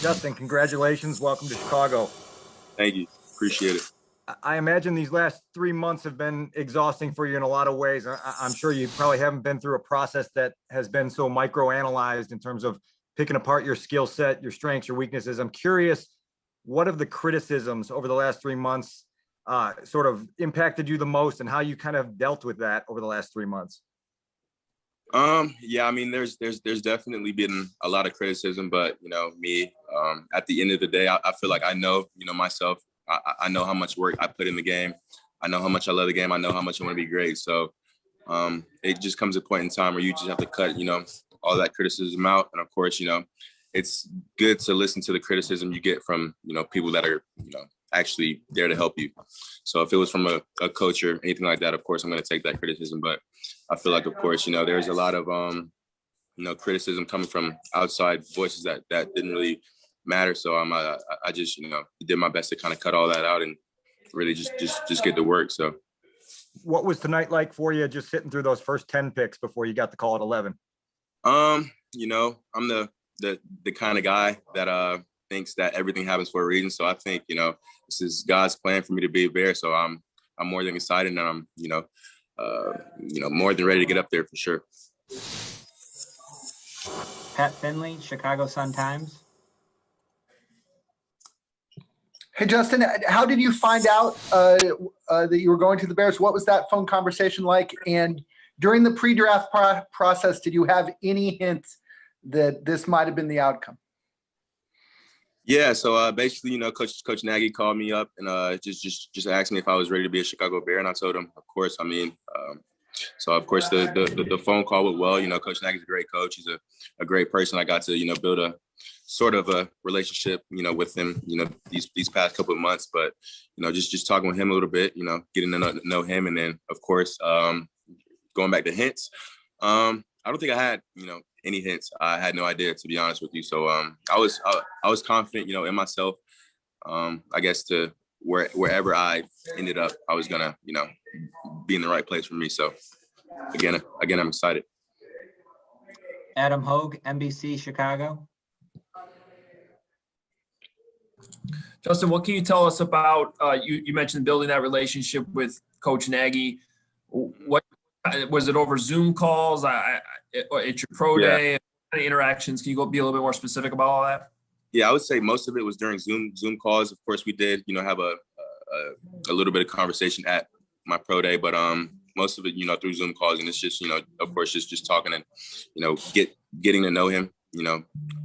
Justin, congratulations. Welcome to Chicago. Thank you. Appreciate it. I imagine these last 3 months have been exhausting for you in a lot of ways. I'm sure you probably haven't been through a process that has been so micro-analyzed in terms of picking apart your skill set, your strengths, your weaknesses. I'm curious, what of the criticisms over the last 3 months sort of impacted you the most, and how you kind of dealt with that over the last 3 months? Yeah, I mean, there's definitely been a lot of criticism, but me, at the end of the day, I feel like I know, myself. I know how much work I put in the game. I know how much I love the game. I know how much I want to be great. So it just comes a point in time where you just have to cut, all that criticism out. And of course, it's good to listen to the criticism you get from, people that are, actually there to help you. So if it was from a coach or anything like that, of course, I'm going to take that criticism. But I feel like, of course, there's a lot of, criticism coming from outside voices that didn't really matter. So I just, did my best to kind of cut all that out and really just get to work. So what was tonight like for you, just sitting through those first 10 picks before you got the call at 11? I'm the kind of guy that thinks that everything happens for a reason. So I think, this is God's plan for me to be a Bear. So I'm more than excited, and I'm, more than ready to get up there for sure. Pat Finley, Chicago Sun-Times. Hey, Justin, how did you find out that you were going to the Bears? What was that phone conversation like? And during the pre-draft process, did you have any hints that this might have been the outcome? Yeah, so basically, Coach Nagy called me up and just asked me if I was ready to be a Chicago Bear, and I told him, of course. I mean, so of course the phone call went well. Coach Nagy's a great coach. He's a great person. I got to build a sort of a relationship with him these past couple of months. But just talking with him a little bit, getting to know him, and then of course going back to hints. I don't think I had any hints. I had no idea, to be honest with you. So I was confident in myself. I guess to wherever I ended up, I was gonna be in the right place for me. So again, I'm excited. Adam Hogue, NBC Chicago. Justin, what can you tell us about, you mentioned building that relationship with Coach Nagy. What was it, over Zoom calls? It's your pro day, yeah. Interactions. Can you be a little bit more specific about all that? Yeah, I would say most of it was during Zoom calls. Of course, we did, have a little bit of conversation at my pro day, but most of it, through Zoom calls, and it's just, of course, just talking and, getting to know him,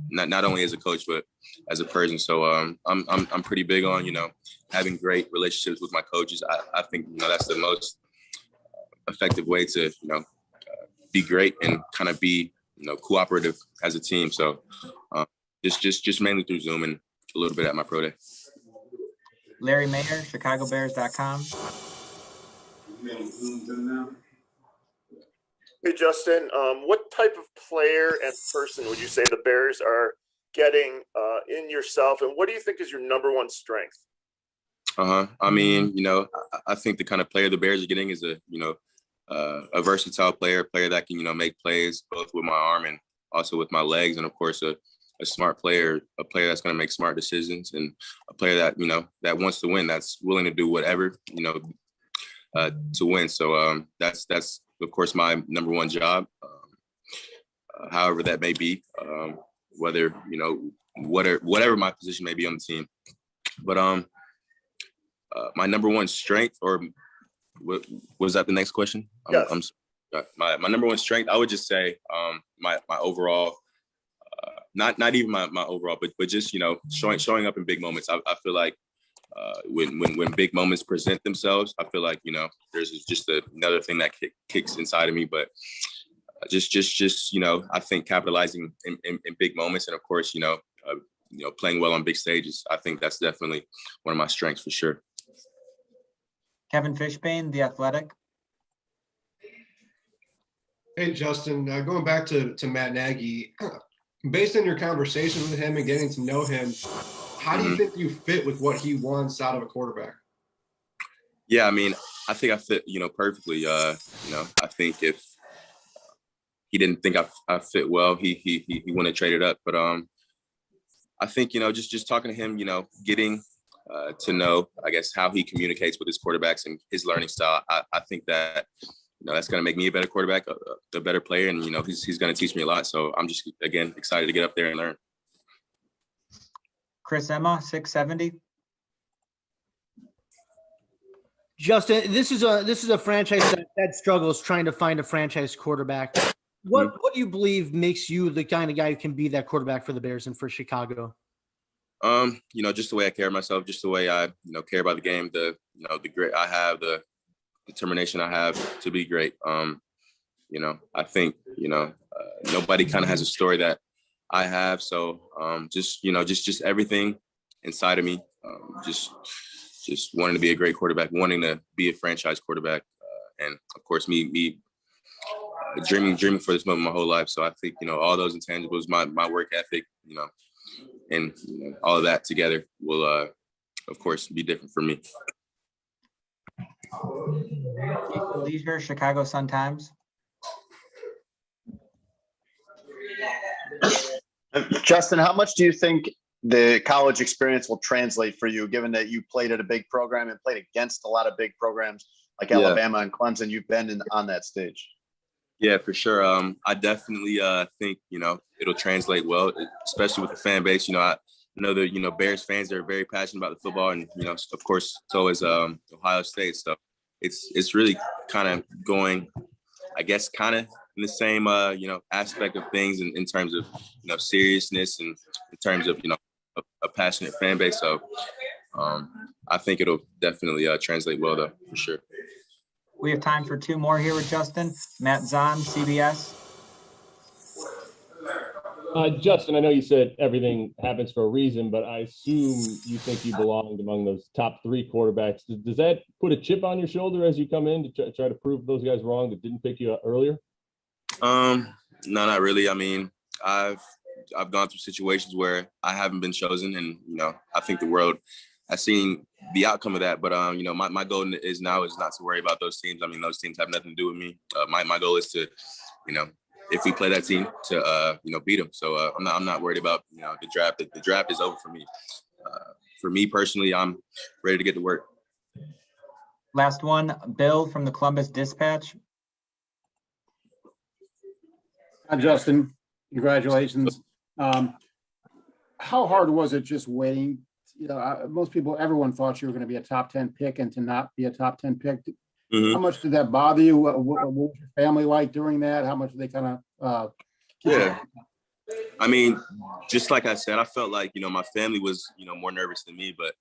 not only as a coach, but as a person. So I'm pretty big on, having great relationships with my coaches. I think, that's the most effective way to, be great and kind of be, cooperative as a team. So just mainly through Zoom and a little bit at my pro day. Larry Mayer, ChicagoBears.com. Hey, Justin, what type of player and person would you say the Bears are getting in yourself, and what do you think is your number one strength? I mean, I think the kind of player the Bears are getting is a versatile player that can, make plays both with my arm and also with my legs. And of course, a smart player, a player that's going to make smart decisions, and a player that, that wants to win, that's willing to do whatever, to win. So that's of course my number one job, however that may be, whether, whatever my position may be on the team. But my number one strength, or was that the next question? Yes. My number one strength, I would just say my overall, not even my overall, but just, showing up in big moments. I feel like when big moments present themselves, I feel like, there's just another thing that kicks inside of me. But just I think capitalizing in big moments, and of course, playing well on big stages, I think that's definitely one of my strengths for sure. Kevin Fishbane, The Athletic. Hey, Justin, going back to Matt Nagy, based on your conversation with him and getting to know him, how do you think you fit with what he wants out of a quarterback? Yeah, I mean, I think I fit, perfectly. I think if he didn't think I fit well, he wouldn't have traded up. But I think, just talking to him, getting to know, I guess, how he communicates with his quarterbacks and his learning style. I think that, that's going to make me a better quarterback, a better player. And, he's going to teach me a lot. So I'm just, again, excited to get up there and learn. Chris Emma, 670. Justin, this is a franchise that struggles trying to find a franchise quarterback. What do you believe makes you the kind of guy who can be that quarterback for the Bears and for Chicago? Just the way I carry myself, just the way I, care about the game, the grit I have, the determination I have to be great. I think, nobody kind of has a story that I have. So just everything inside of me, just wanting to be a great quarterback, wanting to be a franchise quarterback. And of course, me dreaming for this moment my whole life. So I think, all those intangibles, my work ethic, and all of that together will, of course, be different for me. Jason Leisure, Chicago Sun-Times. Justin, how much do you think the college experience will translate for you, given that you played at a big program and played against a lot of big programs like Alabama and Clemson? You've been on that stage. Yeah, for sure. I definitely think, it'll translate well, especially with the fan base. I know that, Bears fans are very passionate about the football, and, of course, so is Ohio State. So it's really kind of going, I guess, kind of in the same, aspect of things in terms of, seriousness and in terms of, a passionate fan base. So I think it'll definitely translate well, though, for sure. We have time for two more here with Justin. Matt Zahn, CBS. Justin, I know you said everything happens for a reason, but I assume you think you belonged among those top 3 quarterbacks. Does that put a chip on your shoulder as you come in to try to prove those guys wrong that didn't pick you up earlier? No, not really. I mean, I've gone through situations where I haven't been chosen, and I think the world has seen the outcome of that. But my goal is not to worry about those teams. I mean, those teams have nothing to do with me. My goal is to, if we play that team, to beat them. So I'm not worried about the draft. The draft is over for me. For me personally, I'm ready to get to work. Last one, Bill from the Columbus Dispatch. Hi, Justin, congratulations. How hard was it just waiting? Everyone thought you were going to be a top 10 pick, and to not be a top 10 pick. Mm-hmm. How much did that bother you? What was your family like during that? How much did they kind of? Yeah. I mean, just like I said, I felt like, my family was, more nervous than me, but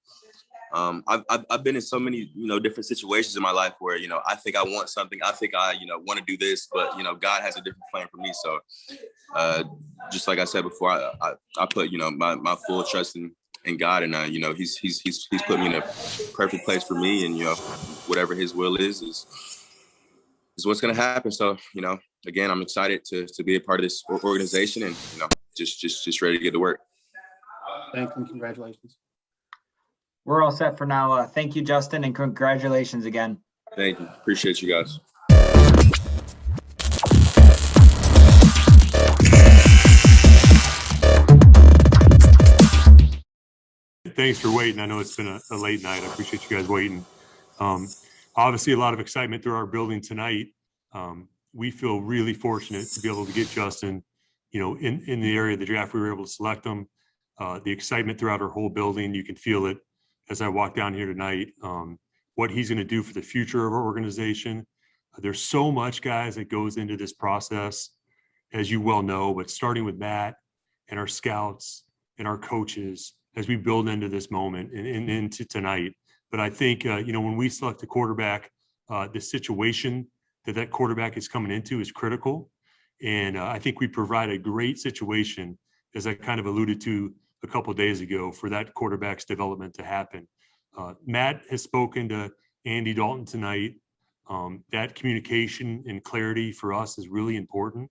I've been in so many, different situations in my life where, I think I want something. I think I, want to do this, but, God has a different plan for me. So just like I said before, I put, my full trust in God, and, he's put me in a perfect place for me, and, whatever his will is what's going to happen. So, again, I'm excited to be a part of this organization, and, just ready to get to work. Thanks and congratulations. We're all set for now. Thank you, Justin, and congratulations again. Thank you. Appreciate you guys. Thanks for waiting. I know it's been a late night. I appreciate you guys waiting. Obviously, a lot of excitement through our building tonight. We feel really fortunate to be able to get Justin, in the area of the draft. We were able to select him. The excitement throughout our whole building, you can feel it as I walk down here tonight. What he's going to do for the future of our organization. There's so much, guys, that goes into this process, as you well know, but starting with Matt and our scouts and our coaches as we build into this moment and into tonight. But I think, when we select a quarterback, the situation that quarterback is coming into is critical. And I think we provide a great situation, as I kind of alluded to a couple of days ago, for that quarterback's development to happen. Matt has spoken to Andy Dalton tonight. That communication and clarity for us is really important.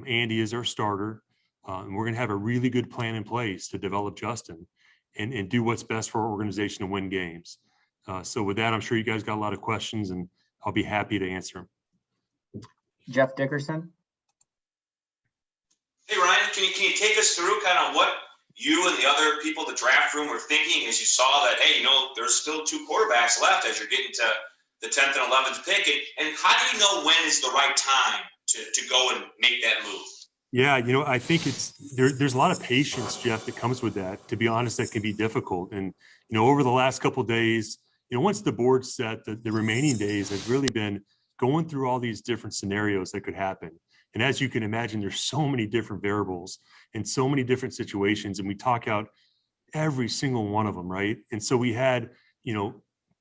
Andy is our starter, and we're going to have a really good plan in place to develop Justin and do what's best for our organization to win games. So with that, I'm sure you guys got a lot of questions, and I'll be happy to answer them. Jeff Dickerson. Hey, Ryan, can you take us through kind of what you and the other people in the draft room were thinking as you saw that, hey, there's still 2 quarterbacks left as you're getting to the 10th and 11th pick? And how do you know when is the right time to go and make that move? Yeah, I think there's a lot of patience, Jeff, that comes with that. To be honest, that can be difficult. And, over the last couple of days, once the board's set, the remaining days have really been going through all these different scenarios that could happen. And as you can imagine, there's so many different variables and so many different situations, and we talk out every single one of them, right? And so we had,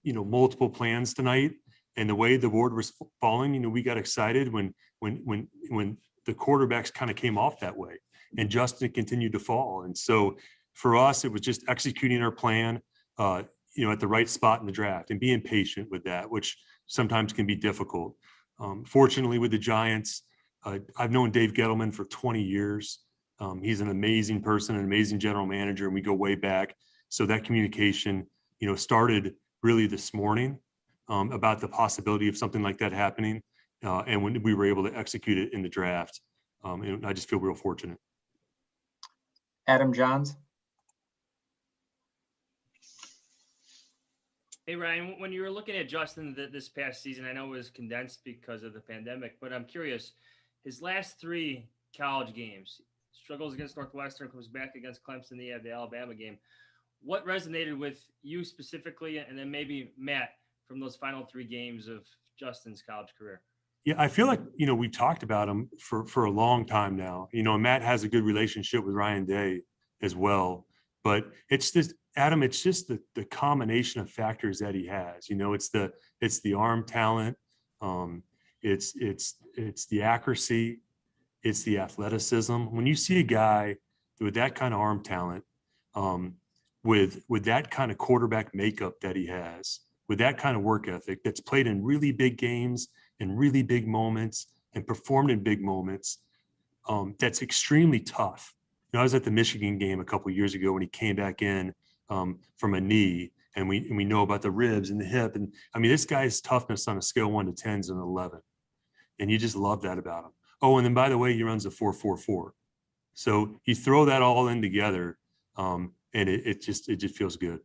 multiple plans tonight, and the way the board was falling, we got excited when the quarterbacks kind of came off that way, and Justin continued to fall. And so for us, it was just executing our plan, at the right spot in the draft and being patient with that, which sometimes can be difficult. Fortunately, with the Giants, I've known Dave Gettleman for 20 years. He's an amazing person, an amazing general manager, and we go way back. So that communication, started really this morning about the possibility of something like that happening. And when we were able to execute it in the draft, and I just feel real fortunate. Adam Johns. Hey, Ryan, when you were looking at Justin this past season, I know it was condensed because of the pandemic, but I'm curious, his last 3 college games, struggles against Northwestern, comes back against Clemson, the Alabama game. What resonated with you specifically, and then maybe Matt, from those final 3 games of Justin's college career? Yeah, I feel like, we talked about him for a long time now. Matt has a good relationship with Ryan Day as well, but it's just, Adam, it's just the combination of factors that he has. It's the arm talent, it's the accuracy, it's the athleticism. When you see a guy with that kind of arm talent, with that kind of quarterback makeup that he has, with that kind of work ethic, that's played in really big games and really big moments and performed in big moments, that's extremely tough. I was at the Michigan game a couple of years ago when he came back in from a knee, and we know about the ribs and the hip. And I mean, this guy's toughness on a scale 1 to 10 is an 11. And you just love that about him. Oh, and then by the way, he runs a 4.44. So you throw that all in together, and it just feels good.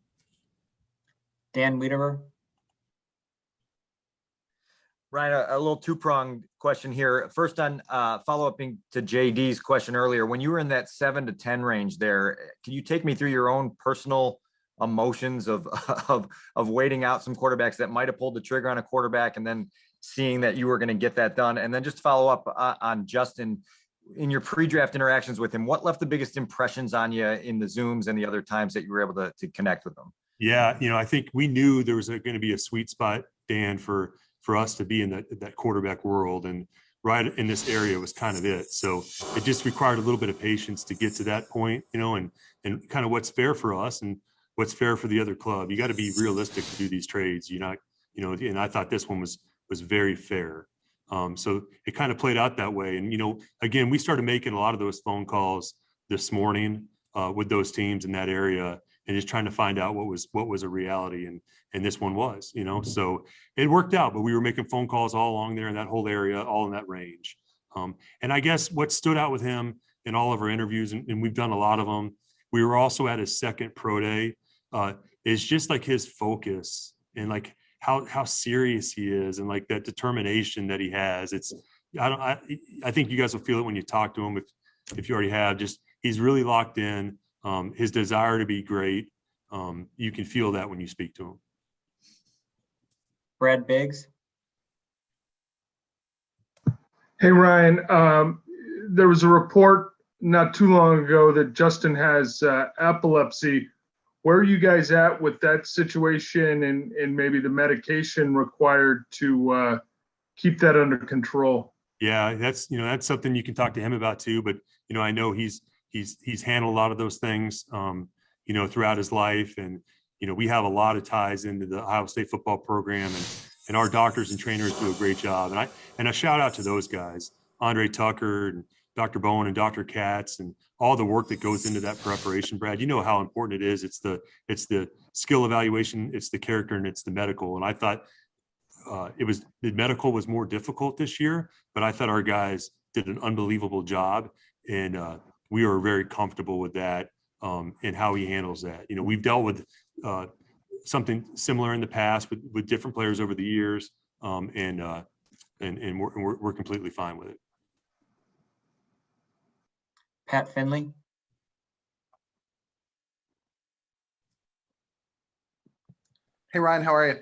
Dan Wiederer. Ryan, a little 2-pronged question here. First, on follow-upping to JD's question earlier, when you were in that 7 to 10 range there, can you take me through your own personal emotions of waiting out some quarterbacks that might have pulled the trigger on a quarterback, and then seeing that you were going to get that done? And then just follow up on Justin, in your pre-draft interactions with him, what left the biggest impressions on you in the Zooms and the other times that you were able to connect with him? Yeah, I think we knew there was going to be a sweet spot, Dan, for us to be in that quarterback world, and right in this area was kind of it. So it just required a little bit of patience to get to that point, and kind of what's fair for us and what's fair for the other club. You got to be realistic to do these trades. You're not, and I thought this one was very fair. So it kind of played out that way. And, again, we started making a lot of those phone calls this morning with those teams in that area, and just trying to find out what was a reality. And this one was, so it worked out, but we were making phone calls all along there in that whole area, all in that range. And I guess what stood out with him in all of our interviews, and we've done a lot of them, we were also at his second pro day, is just like his focus and like how serious he is, and like that determination that he has. I think you guys will feel it when you talk to him, if you already have. Just, he's really locked in. His desire to be great. You can feel that when you speak to him. Brad Biggs. Hey, Ryan. There was a report not too long ago that Justin has epilepsy. Where are you guys at with that situation, and maybe the medication required to keep that under control? Yeah, that's something you can talk to him about too. But I know he's handled a lot of those things, throughout his life, and we have a lot of ties into the Ohio State football program, and our doctors and trainers do a great job. And a shout out to those guys, Andre Tucker and Dr. Bowen and Dr. Katz, and all the work that goes into that preparation. Brad, you know how important it is. It's the skill evaluation, it's the character, and it's the medical. And I thought the medical was more difficult this year, but I thought our guys did an unbelievable job, and we were very comfortable with that. and how he handles that. You know, we've dealt with something similar in the past with different players over the years, and we're completely fine with it. Pat Finley. Hey, Ryan, how are you?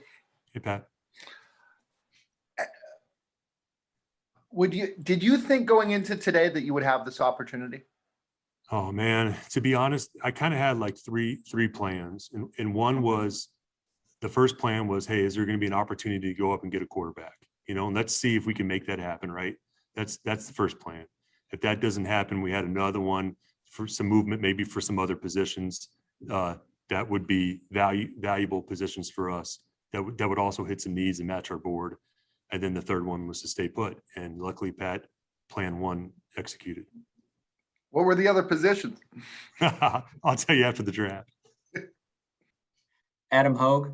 Hey, Pat. Did you think going into today that you would have this opportunity? Oh man, to be honest, I kind of had like three plans, and one was, the first plan was, hey, is there going to be an opportunity to go up and get a quarterback? You know, and let's see if we can make that happen, right? That's the first plan. If that doesn't happen, we had another one for some movement, maybe for some other positions that would be valuable positions for us that would also hit some needs and match our board. And then the third one was to stay put. And luckily, Pat, plan one executed. What were the other positions? I'll tell you after the draft. Adam Hogue.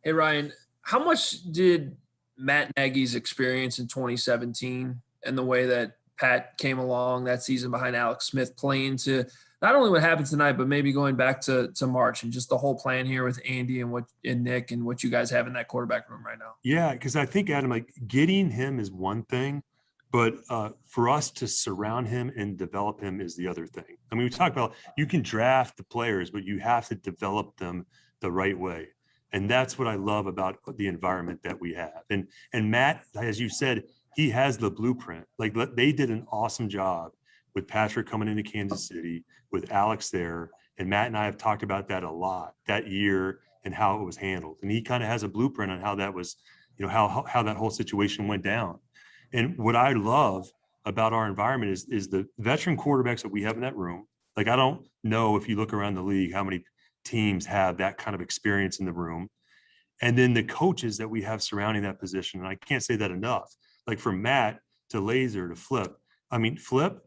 Hey, Ryan, how much did Matt Nagy's experience in 2017 and the way that Pat came along that season behind Alex Smith play into not only what happened tonight, but maybe going back to March and just the whole plan here with Andy and Nick and what you guys have in that quarterback room right now? Yeah, because I think, Adam, like getting him is one thing, but for us to surround him and develop him is the other thing. I mean, we talk about you can draft the players, but you have to develop them the right way. And that's what I love about the environment that we have. And Matt, as you said, he has the blueprint. Like they did an awesome job with Patrick coming into Kansas City, with Alex there. And Matt and I have talked about that a lot that year and how it was handled. And he kind of has a blueprint on how that was, you know, how that whole situation went down. And what I love about our environment is the veteran quarterbacks that we have in that room. Like, I don't know if you look around the league, how many teams have that kind of experience in the room. And then the coaches that we have surrounding that position. And I can't say that enough. Like from Matt to Laser to Flip. I mean, Flip,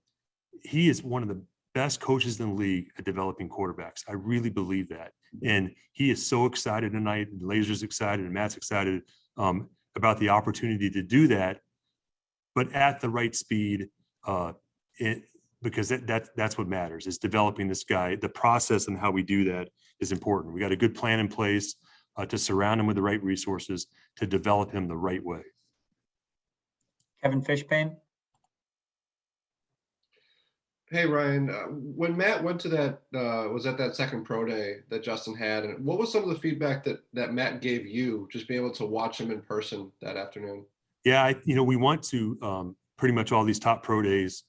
he is one of the best coaches in the league at developing quarterbacks. I really believe that. And he is so excited tonight. And Laser's excited and Matt's excited about the opportunity to do that, but at the right speed, because that's what matters, is developing this guy. The process and how we do that is important. We got a good plan in place to surround him with the right resources to develop him the right way. Kevin Fishbane. Hey, Ryan, when Matt went to that, was at that second pro day that Justin had, and what was some of the feedback that Matt gave you, just being able to watch him in person that afternoon? Yeah, we went to pretty much all these top pro days,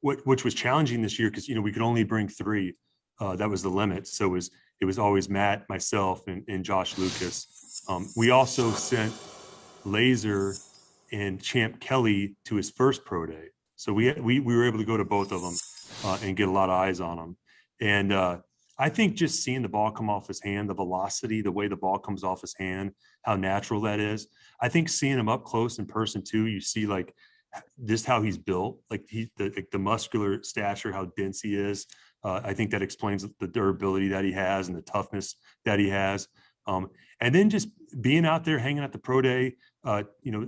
which was challenging this year because, we could only bring 3. That was the limit. So it was always Matt, myself, and Josh Lucas. We also sent Laser and Champ Kelly to his first pro day. So we were able to go to both of them and get a lot of eyes on them. And I think just seeing the ball come off his hand, the velocity, the way the ball comes off his hand, how natural that is. I think seeing him up close in person too, you see like just how he's built, like the muscular stature, how dense he is. I think that explains the durability that he has and the toughness that he has. And then just being out there, hanging at the pro day,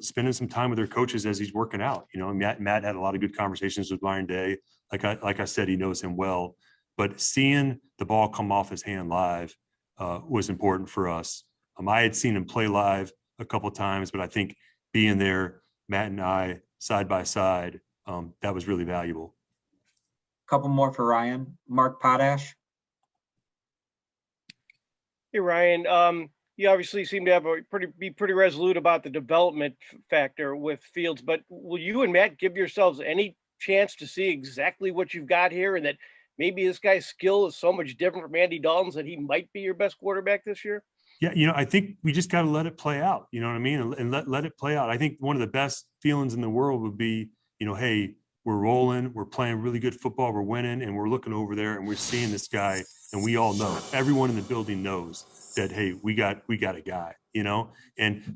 spending some time with their coaches as he's working out. Matt had a lot of good conversations with Ryan Day. Like I said, he knows him well. But seeing the ball come off his hand live was important for us. I had seen him play live a couple of times, but I think being there, Matt and I side by side, that was really valuable. Couple more for Ryan. Mark Potash. Hey, Ryan. You obviously seem to have be pretty resolute about the development factor with Fields, but will you and Matt give yourselves any chance to see exactly what you've got here, and that maybe this guy's skill is so much different from Andy Dalton's that he might be your best quarterback this year? Yeah, I think we just got to let it play out. You know what I mean? And let it play out. I think one of the best feelings in the world would be, hey, we're rolling, we're playing really good football, we're winning, and we're looking over there and we're seeing this guy, and we all know, everyone in the building knows that, hey, we got a guy,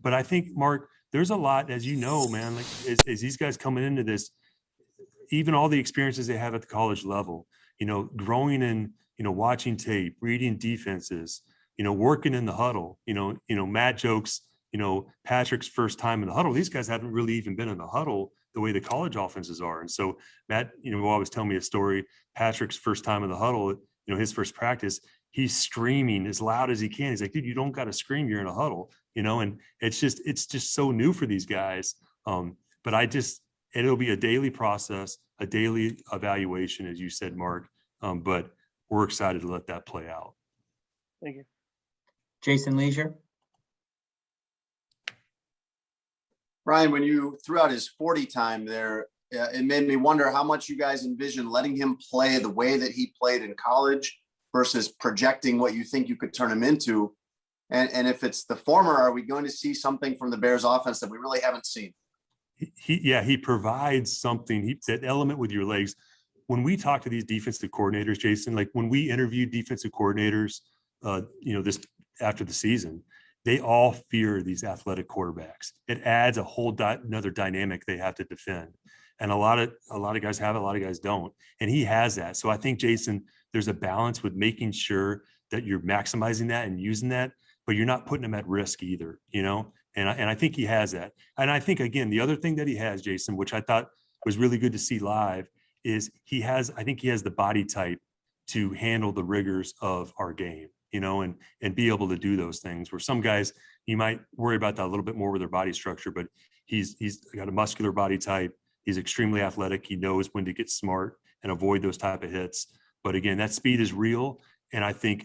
but I think, Mark, there's a lot, as you know, man, like as these guys coming into this, even all the experiences they have at the college level, growing in, watching tape, reading defenses, working in the huddle, Matt jokes, Patrick's first time in the huddle. These guys haven't really even been in the huddle the way the college offenses are. And so Matt, will always tell me a story. Patrick's first time in the huddle, his first practice, he's screaming as loud as he can. He's like, dude, you don't got to scream. You're in a huddle, and it's just so new for these guys. But it'll be a daily process, a daily evaluation, as you said, Mark. But we're excited to let that play out. Thank you. Jason Leisure. Ryan, when you threw out his 40 time there, it made me wonder how much you guys envision letting him play the way that he played in college versus projecting what you think you could turn him into. And if it's the former, are we going to see something from the Bears offense that we really haven't seen? He provides something, that element with your legs. When we talk to these defensive coordinators, Jason, like when we interview defensive coordinators, this after the season, they all fear these athletic quarterbacks. It adds a whole another dynamic they have to defend. And a lot of guys have it, a lot of guys don't. And he has that. So I think, Jason, there's a balance with making sure that you're maximizing that and using that, but you're not putting him at risk either, And I think he has that. And I think, again, the other thing that he has, Jason, which I thought was really good to see live, is I think he has the body type to handle the rigors of our game, and be able to do those things where some guys, you might worry about that a little bit more with their body structure, but he's got a muscular body type. He's extremely athletic. He knows when to get smart and avoid those type of hits. But again, that speed is real. And I think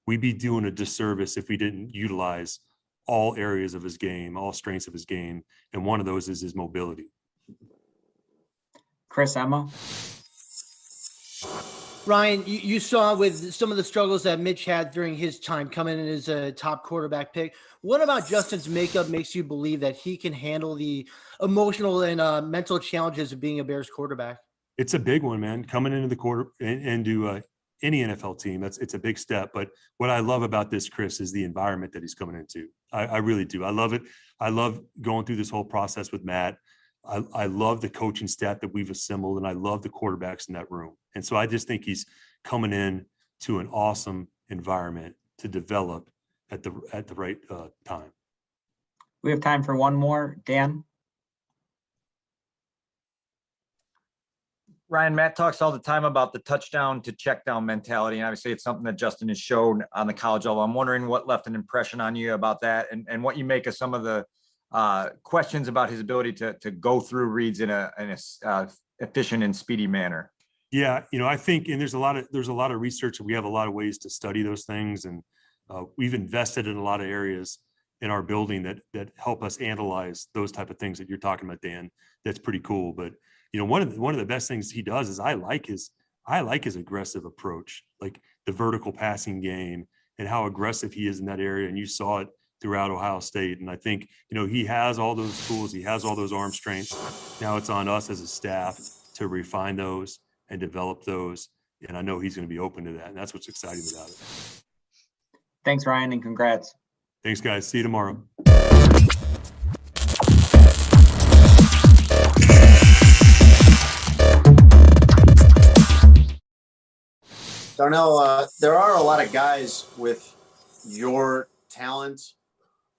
we'd be doing a disservice if we didn't utilize all areas of his game, all strengths of his game. And one of those is his mobility. Chris Emma. Ryan, you saw with some of the struggles that Mitch had during his time coming in as a top quarterback pick. What about Justin's makeup makes you believe that he can handle the emotional and mental challenges of being a Bears quarterback? It's a big one, man. Coming into the quarter and do any NFL team, it's a big step. But what I love about this, Chris, is the environment that he's coming into. I really do. I love it. I love going through this whole process with Matt. I love the coaching staff that we've assembled, and I love the quarterbacks in that room. And so I just think he's coming in to an awesome environment to develop at the right time. We have time for one more. Dan. Ryan, Matt talks all the time about the touchdown to check down mentality. And obviously it's something that Justin has shown on the college level. I'm wondering what left an impression on you about that and what you make of some of the questions about his ability to go through reads in a efficient and speedy manner. Yeah, I think, and there's a lot of research, and we have a lot of ways to study those things, and we've invested in a lot of areas in our building that help us analyze those type of things that you're talking about, Dan. That's pretty cool. But one of the best things he does is I like his aggressive approach, like the vertical passing game and how aggressive he is in that area. And you saw it throughout Ohio State. And I think, he has all those tools. He has all those arm strengths. Now it's on us as a staff to refine those and develop those. And I know he's going to be open to that. And that's what's exciting about it. Thanks, Ryan, and congrats. Thanks, guys. See you tomorrow. Darnell, there are a lot of guys with your talent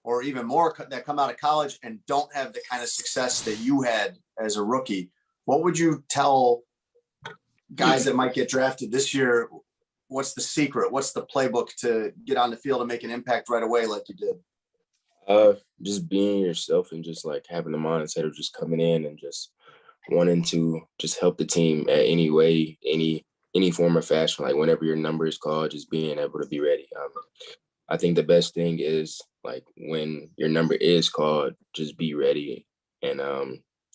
or even more that come out of college and don't have the kind of success that you had as a rookie. What would you tell guys that might get drafted this year? What's the secret? What's the playbook to get on the field and make an impact right away like you did? Just being yourself and just like having the mindset of just coming in and just wanting to just help the team at any way, any form or fashion. Like whenever your number is called, just being able to be ready. I think the best thing is like when your number is called, just be ready and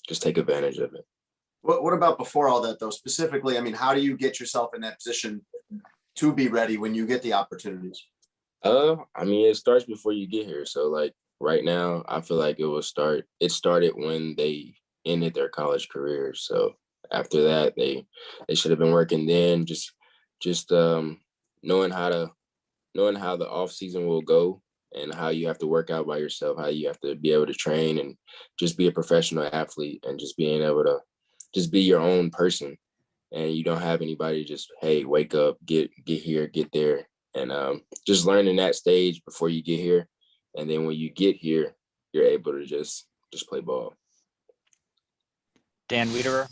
just take advantage of it. What about before all that though? Specifically, I mean, how do you get yourself in that position to be ready when you get the opportunities? I mean, it starts before you get here. So like right now, I feel like it started when they ended their college careers. So after that, they should have been working then, just knowing how the off season will go and how you have to work out by yourself, how you have to be able to train and just be a professional athlete and just being able to just be your own person. And you don't have anybody just, hey, wake up, get here, get there. And just learning that stage before you get here. And then when you get here, you're able to just play ball. Dan Wiederer.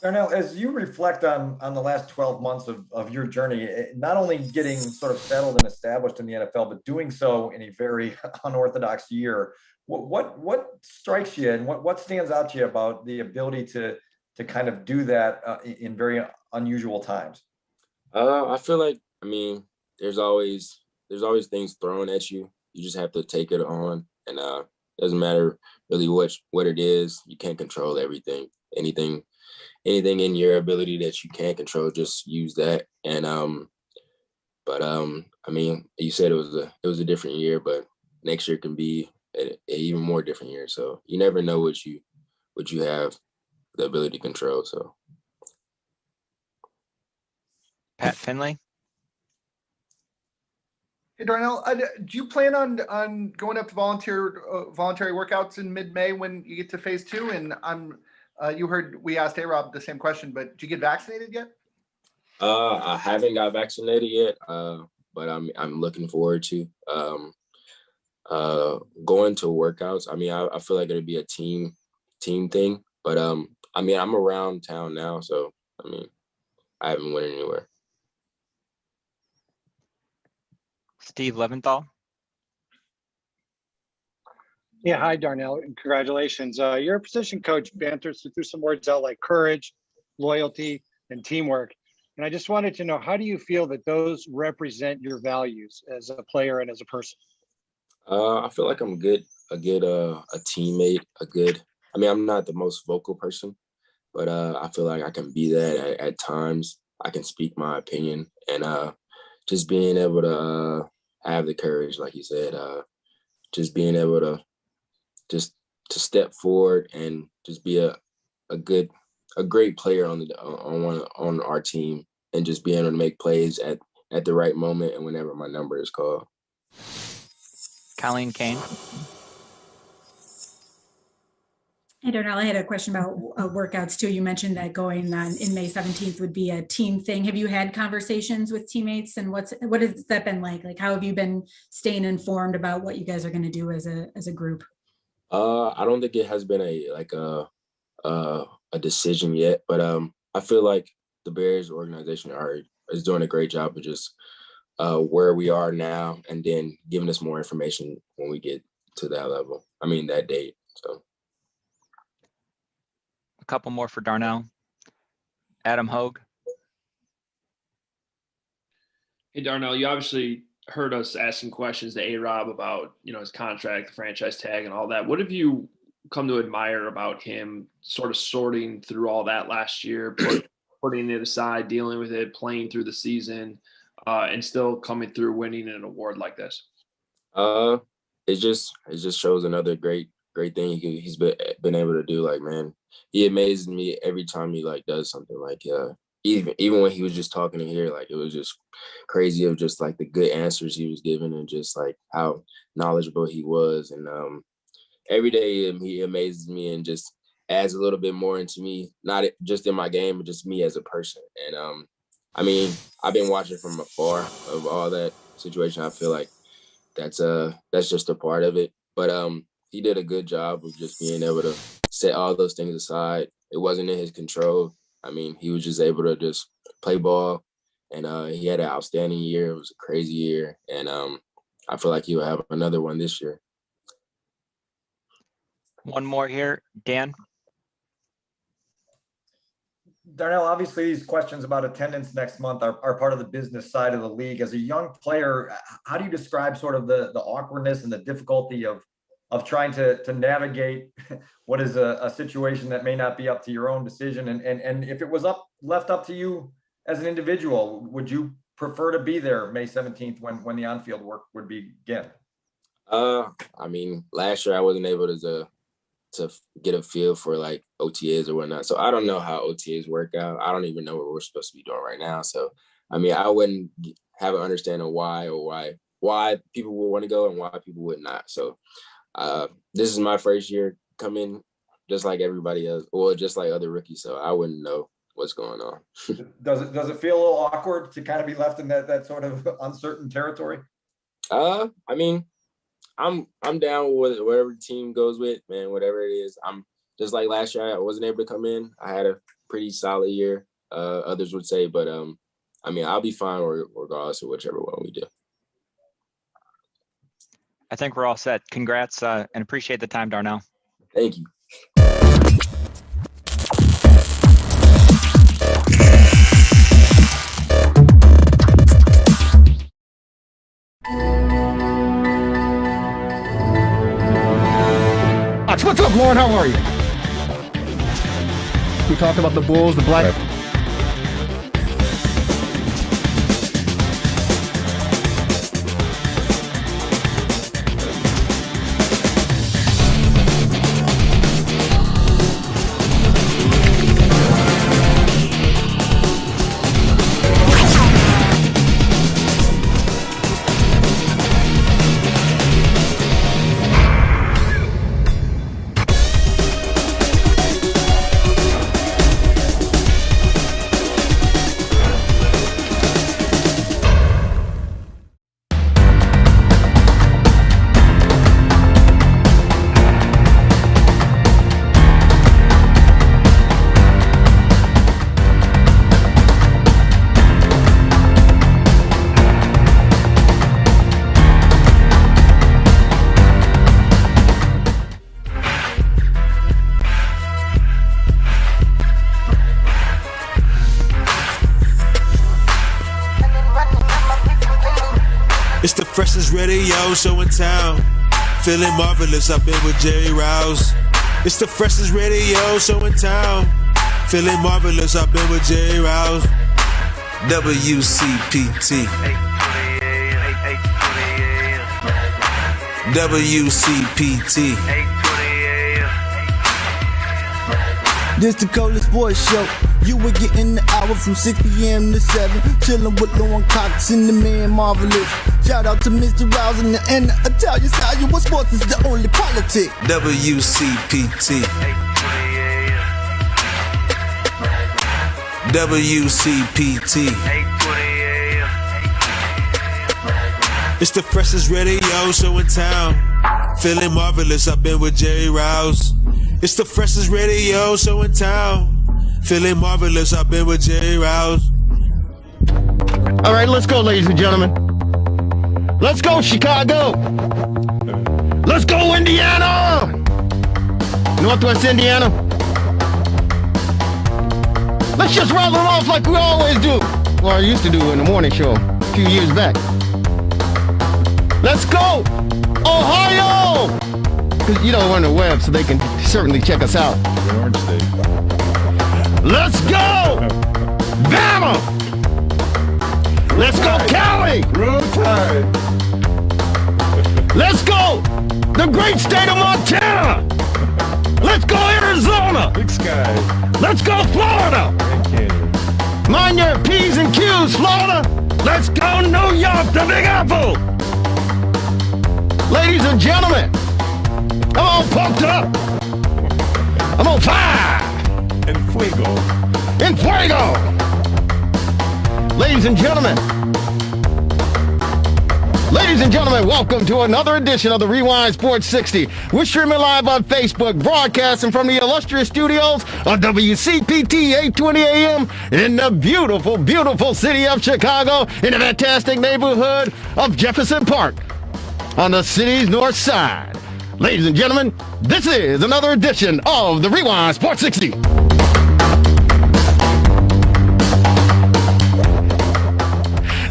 Darnell, as you reflect on the last 12 months of your journey, not only getting sort of settled and established in the NFL, but doing so in a very unorthodox year, what strikes you and what stands out to you about the ability to kind of do that in very unusual times? I feel like, I mean, there's always things thrown at you. You just have to take it on, and doesn't matter really what it is. You can't control everything. Anything in your ability that you can't control, just use that. And I mean, you said it was a different year, but next year can be an even more different year. So you never know what you have the ability to control. So Pat Finley. Hey, Darnell, do you plan on going up to voluntary workouts in mid-May when you get to phase 2? And you heard we asked A-Rob the same question, but did you get vaccinated yet? I haven't got vaccinated yet, but I'm looking forward to going to workouts. I mean, I feel like it'd be a team thing, but I mean, I'm around town now, so I mean, I haven't went anywhere. Steve Leventhal. Yeah, hi, Darnell, and congratulations. Your position coach banters threw some words out like courage, loyalty, and teamwork. And I just wanted to know, how do you feel that those represent your values as a player and as a person? I feel like I'm a good teammate, I mean, I'm not the most vocal person, but I feel like I can be that at times. I can speak my opinion, and just being able to have the courage, like you said, just being able to to step forward and just be a great player on our team, and just being able to make plays at the right moment and whenever my number is called. Colleen Kane. Hey, Darnell, I had a question about workouts too. You mentioned that going on in May 17th would be a team thing. Have you had conversations with teammates, and what has that been like? Like, how have you been staying informed about what you guys are going to do as a group? I don't think it has been a decision yet, but I feel like the Bears organization is doing a great job of just where we are now, and then giving us more information when we get to that level. I mean, that date. So A couple more for Darnell. Adam Hogue. Hey, Darnell, you obviously heard us asking questions to A-Rob about, his contract, the franchise tag, and all that. What have you come to admire about him sort of sorting through all that last year, putting it aside, dealing with it, playing through the season, and still coming through winning an award like this? It just shows another great thing he's been able to do. Like, man, he amazes me every time he does something. Like, even when he was just talking in here, like, it was just crazy of just like the good answers he was giving, and just like how knowledgeable he was. And every day he amazes me and just adds a little bit more into me, not just in my game, but just me as a person. And I mean, I've been watching from afar of all that situation. I feel like that's just a part of it. But he did a good job of just being able to set all those things aside. It wasn't in his control. I mean, he was just able to just play ball, and he had an outstanding year. It was a crazy year, and I feel like he will have another one this year. One more here, Dan. Darnell, obviously these questions about attendance next month are part of the business side of the league. As a young player, how do you describe sort of the awkwardness and the difficulty of trying to navigate what is a situation that may not be up to your own decision? And if it was left up to you as an individual, would you prefer to be there May 17th when the on-field work would begin? I mean, last year I wasn't able to get a feel for like OTAs or whatnot. So I don't know how OTAs work out. I don't even know what we're supposed to be doing right now. So, I mean, I wouldn't have an understanding of why people would want to go and why people would not. So this is my first year coming, just like everybody else, or just like other rookies. So I wouldn't know what's going on. Does it feel a little awkward to kind of be left in that sort of uncertain territory? I mean, I'm down with whatever the team goes with, man. Whatever it is, I'm just like last year. I wasn't able to come in. I had a pretty solid year. Others would say, but I mean, I'll be fine regardless of whichever one we do. I think we're all set. Congrats and appreciate the time, Darnell. Thank you. What's up, Lauren? How are you? We talked about the Bulls, the Black. It's the freshest radio show in town. Feeling marvelous, I've been with Jerry Rouse. It's the freshest radio show in town. Feeling marvelous, I've been with Jerry Rouse. WCPT. WCPT. This the coldest sports show. You were getting the hour from 6 p.m. to 7. Chillin' with Lauren Cox and the man Marvelous. Shout out to Mr. Rouse and the Italian style. What sports is the only politic? WCPT. WCPT. It's the freshest radio show in town. Feeling marvelous, I've been with Jerry Rouse. It's the freshest radio show in town. Feeling marvelous, I've been with Jerry Rouse. All right, let's go, ladies and gentlemen. Let's go, Chicago. Let's go, Indiana. Northwest Indiana. Let's just rattle them off like we always do. Well, I used to do in the morning show a few years back. Let's go, Ohio. Because you know we're on the web, so they can certainly check us out. Let's go, Bama. Let's go, Cali. Roll Tide. Let's go, the great state of Montana. Let's go, Arizona. Big Sky. Let's go, Florida. Mind your P's and Q's, Florida. Let's go, New York, the Big Apple. Ladies and gentlemen, I'm all pumped up. I'm on fire. En fuego. En fuego. Ladies and gentlemen, welcome to another edition of the Rewind Sports 60. We're streaming live on Facebook, broadcasting from the illustrious studios on WCPT 820 AM in the beautiful, beautiful city of Chicago, in the fantastic neighborhood of Jefferson Park on the city's north side. Ladies and gentlemen, this is another edition of the Rewind Sports 60.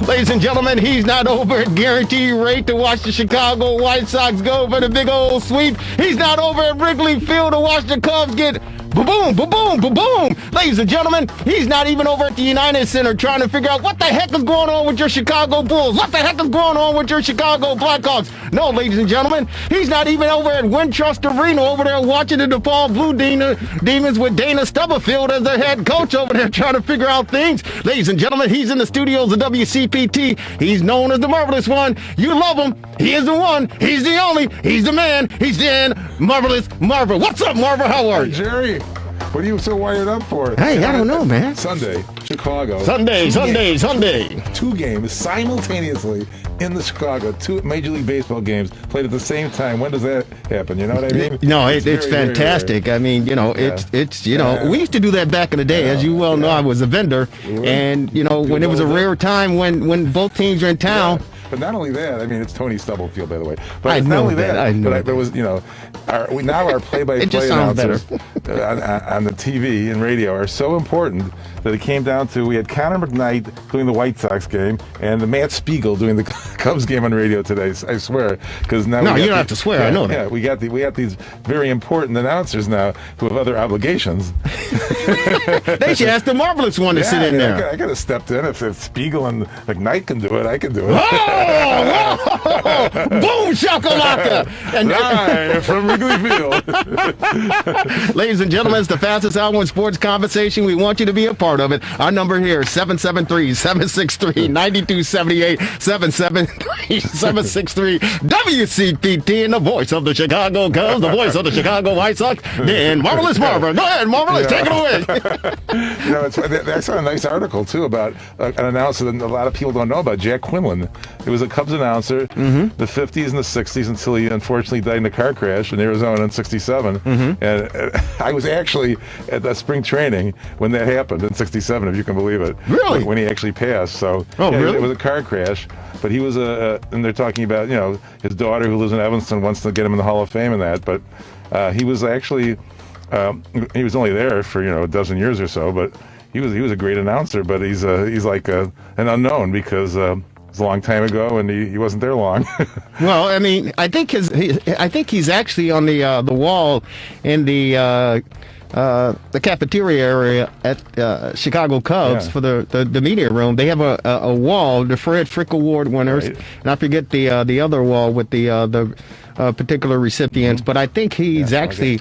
Ladies and gentlemen, he's not over at Guaranteed Rate to watch the Chicago White Sox go for the big old sweep. He's not over at Wrigley Field to watch the Cubs get ba-boom, ba-boom, ba-boom. Ladies and gentlemen, he's not even over at the United Center trying to figure out what the heck is going on with your Chicago Bulls. What the heck is going on with your Chicago Blackhawks? No, ladies and gentlemen, he's not even over at Wintrust Arena over there watching the DePaul Blue Demons with Dana Stubblefield as their head coach over there trying to figure out things. Ladies and gentlemen, he's in the studios of WCPT. He's known as the Marvelous One. You love him. He is the one. He's the only. He's the man. He's the Marvelous Marvel. What's up, Marvel? How are you? Jerry, What are you so wired up for? Hey, I don't know, man. Sunday, Chicago. Sunday. 2 games simultaneously in the Chicago. 2 Major League Baseball games played at the same time. When does that happen? You know what I mean? No, it's very, very fantastic. I mean, it's we used to do that back in the day. As you well know, I was a vendor, and when it was a rare time when both teams are in town. But not only that, I mean, it's Tony Stubblefield, by the way. But I it's know not only that. I know but there was, our play-by-play announcers on the TV and radio are so important that it came down to, we had Connor McKnight doing the White Sox game and the Matt Spiegel doing the Cubs game on radio today. I swear, because now no, you don't have to swear. I know that. Yeah, we got these very important announcers now who have other obligations. They should ask the marvelous one to sit in there. I could have stepped in if Spiegel and McKnight can do it. I can do it. Oh, boom, shakalaka! And live from Wrigley Field. Ladies and gentlemen, it's the fastest hour in sports conversation. We want you to be a part of it. Our number here is 773-763-9278, 773-763 WCPT, and the voice of the Chicago Cubs, the voice of the Chicago White Sox, Dan Marvelous Marvin. Go ahead, Marvelous, take it away. I saw a nice article too about an announcer that a lot of people don't know about, Jack Quinlan. He was a Cubs announcer, the 50s and the 60s, until he unfortunately died in a car crash in Arizona in '67. And I was actually at the spring training when that happened in '67, if you can believe it. Really? When he actually passed. So really? It was a car crash. But he was and they're talking about, his daughter who lives in Evanston wants to get him in the Hall of Fame and that. But he was actually, he was only there for, a dozen years or so, but he was a great announcer, but he's like an unknown because it was a long time ago and he wasn't there long. Well, I mean, I think he's actually on the wall in the cafeteria area at Chicago Cubs for the media room. They have a wall, the Fred Frick Award winners, and I forget the other wall with the particular recipients. But I think he's actually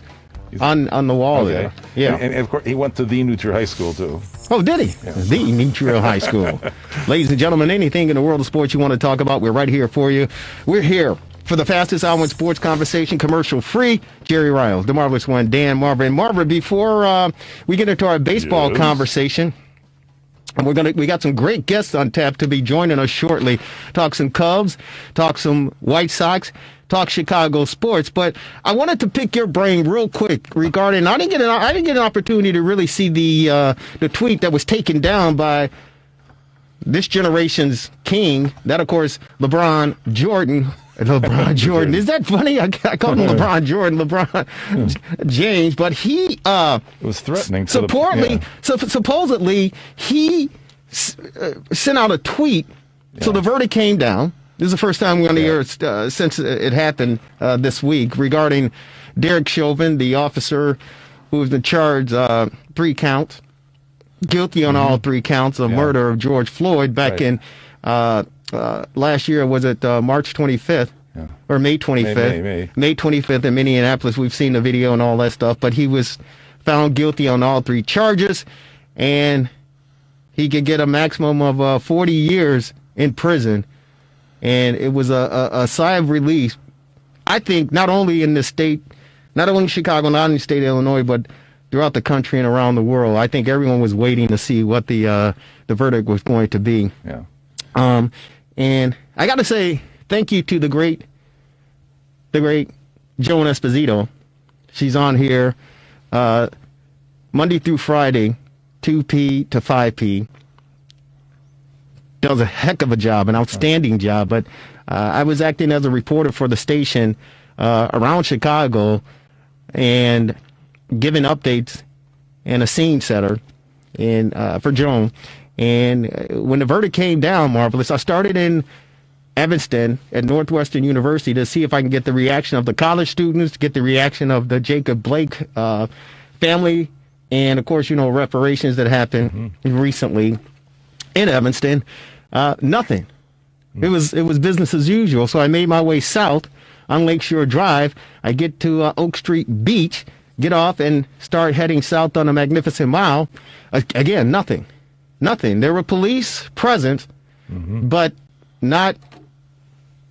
on the wall there. Yeah, and of course he went to the New Trier High School too. Oh, did he? Yeah. The New Trier High School. Ladies and gentlemen, anything in the world of sports you want to talk about, we're right here for you. We're here for the fastest hour in sports conversation, commercial free. Jerry Riles, the marvelous one, Dan Marvin. Marvin, before we get into our baseball conversation, we got some great guests on tap to be joining us shortly. Talk some Cubs, talk some White Sox, talk Chicago sports. But I wanted to pick your brain real quick regarding. I didn't get an opportunity to really see the tweet that was taken down by this generation's king. That, of course, LeBron Jordan. Is that funny? I called him LeBron Jordan, LeBron James, but he it was threatening. Supposedly he sent out a tweet. So the verdict came down. This is the first time we're on the air since it happened this week regarding Derek Chauvin, the officer who was in charge 3 counts, guilty on all 3 counts of murder of George Floyd back in. Last year, was it March 25th or May 25th? May 25th in Minneapolis. We've seen the video and all that stuff, but he was found guilty on all 3 charges, and he could get a maximum of 40 years in prison. And it was a sigh of relief, I think, not only in the state, not only in Chicago, not in the state of Illinois, but throughout the country and around the world. I think everyone was waiting to see what the verdict was going to be. Yeah. And I got to say thank you to the great Joan Esposito. She's on here Monday through Friday, 2p to 5p. Does a heck of a job, an outstanding job. But I was acting as a reporter for the station around Chicago and giving updates and a scene setter for Joan. And when the verdict came down, Marvelous, I started in Evanston at Northwestern University to see if I can get the reaction of the college students, get the reaction of the Jacob Blake family, and, of course, reparations that happened recently in Evanston. Nothing. It was business as usual. So I made my way south on Lakeshore Drive. I get to Oak Street Beach, get off, and start heading south on the Magnificent Mile. Again, nothing. Nothing. There were police present, but not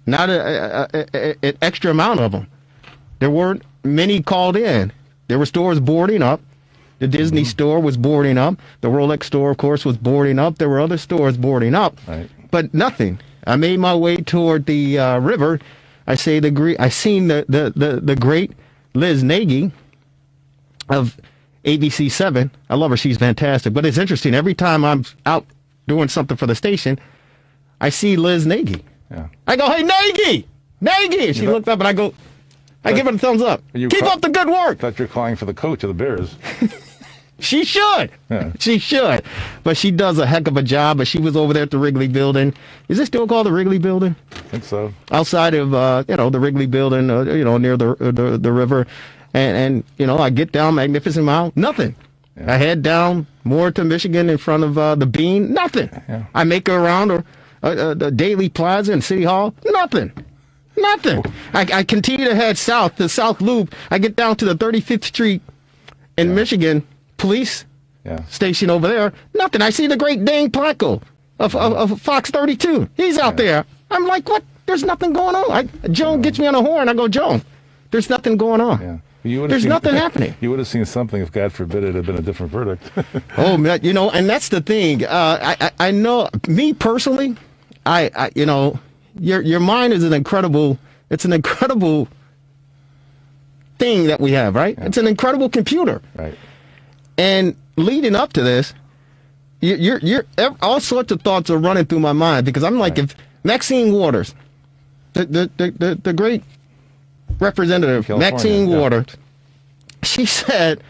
an extra amount of them. There weren't many called in. There were stores boarding up. The Disney store was boarding up. The Rolex store, of course, was boarding up. There were other stores boarding up, but nothing. I made my way toward the river. I seen the great Liz Nagy of ABC 7. I love her. She's fantastic. But it's interesting. Every time I'm out doing something for the station, I see Liz Nagy. Yeah. I go, "Hey, Nagy! Nagy!" And she looked up and I give her a thumbs up. Keep up the good work. I thought you were calling for the coach of the Bears. She should. Yeah. She should. But she does a heck of a job. But she was over there at the Wrigley Building. Is it still called the Wrigley Building? I think so. Outside of, the Wrigley Building, near the river. And I get down Magnificent Mile. Nothing. Yeah. I head down more to Michigan in front of the Bean. Nothing. Yeah. I make her around the Daily Plaza and City Hall. Nothing. I continue to head south, the South Loop. I get down to the 35th Street in Michigan police station over there. Nothing. I see the great Dane Placco of Fox 32. He's out there. I'm like, what? There's nothing going on. Joan gets me on the horn. I go, "Joan, there's nothing going on. There's nothing happening." You would have seen something if, God forbid, it had been a different verdict. Oh, man, and that's the thing. I know, me personally, your mind is an incredible thing that we have, right? Yeah. It's an incredible computer. Right. And leading up to this, you're all sorts of thoughts are running through my mind because I'm like, if Maxine Waters, the great representative, Maxine Waters, she said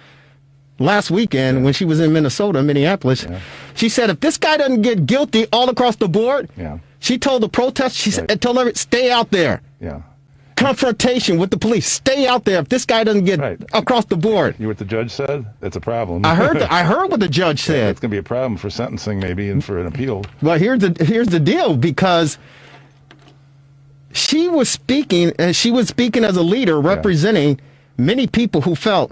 last weekend when she was in Minneapolis, she said, if this guy doesn't get guilty all across the board, she told the protest, she said, tell them, stay out there. Yeah. Confrontation with the police. Stay out there if this guy doesn't get across the board. You know what the judge said? That's a problem. I heard what the judge said. It's going to be a problem for sentencing maybe and for an appeal. Well, here's the deal, because she was speaking as a leader representing many people who felt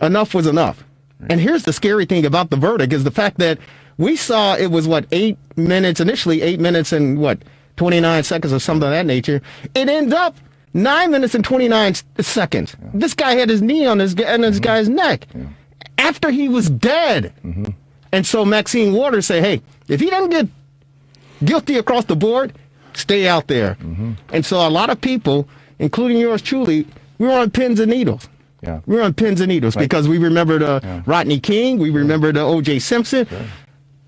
enough was enough. Right. And here's the scary thing about the verdict is the fact that we saw it was 8 minutes, initially 8 minutes and 29 seconds or something of that nature. It ended up 9 minutes and 29 seconds. Yeah. This guy had his knee on this guy's neck after he was dead. And so Maxine Waters said, hey, if he doesn't get guilty across the board, stay out there. And so a lot of people, including yours truly, we were on pins and needles. Yeah. We were on pins and needles because we remembered Rodney King. We remembered O.J. Simpson. Sure.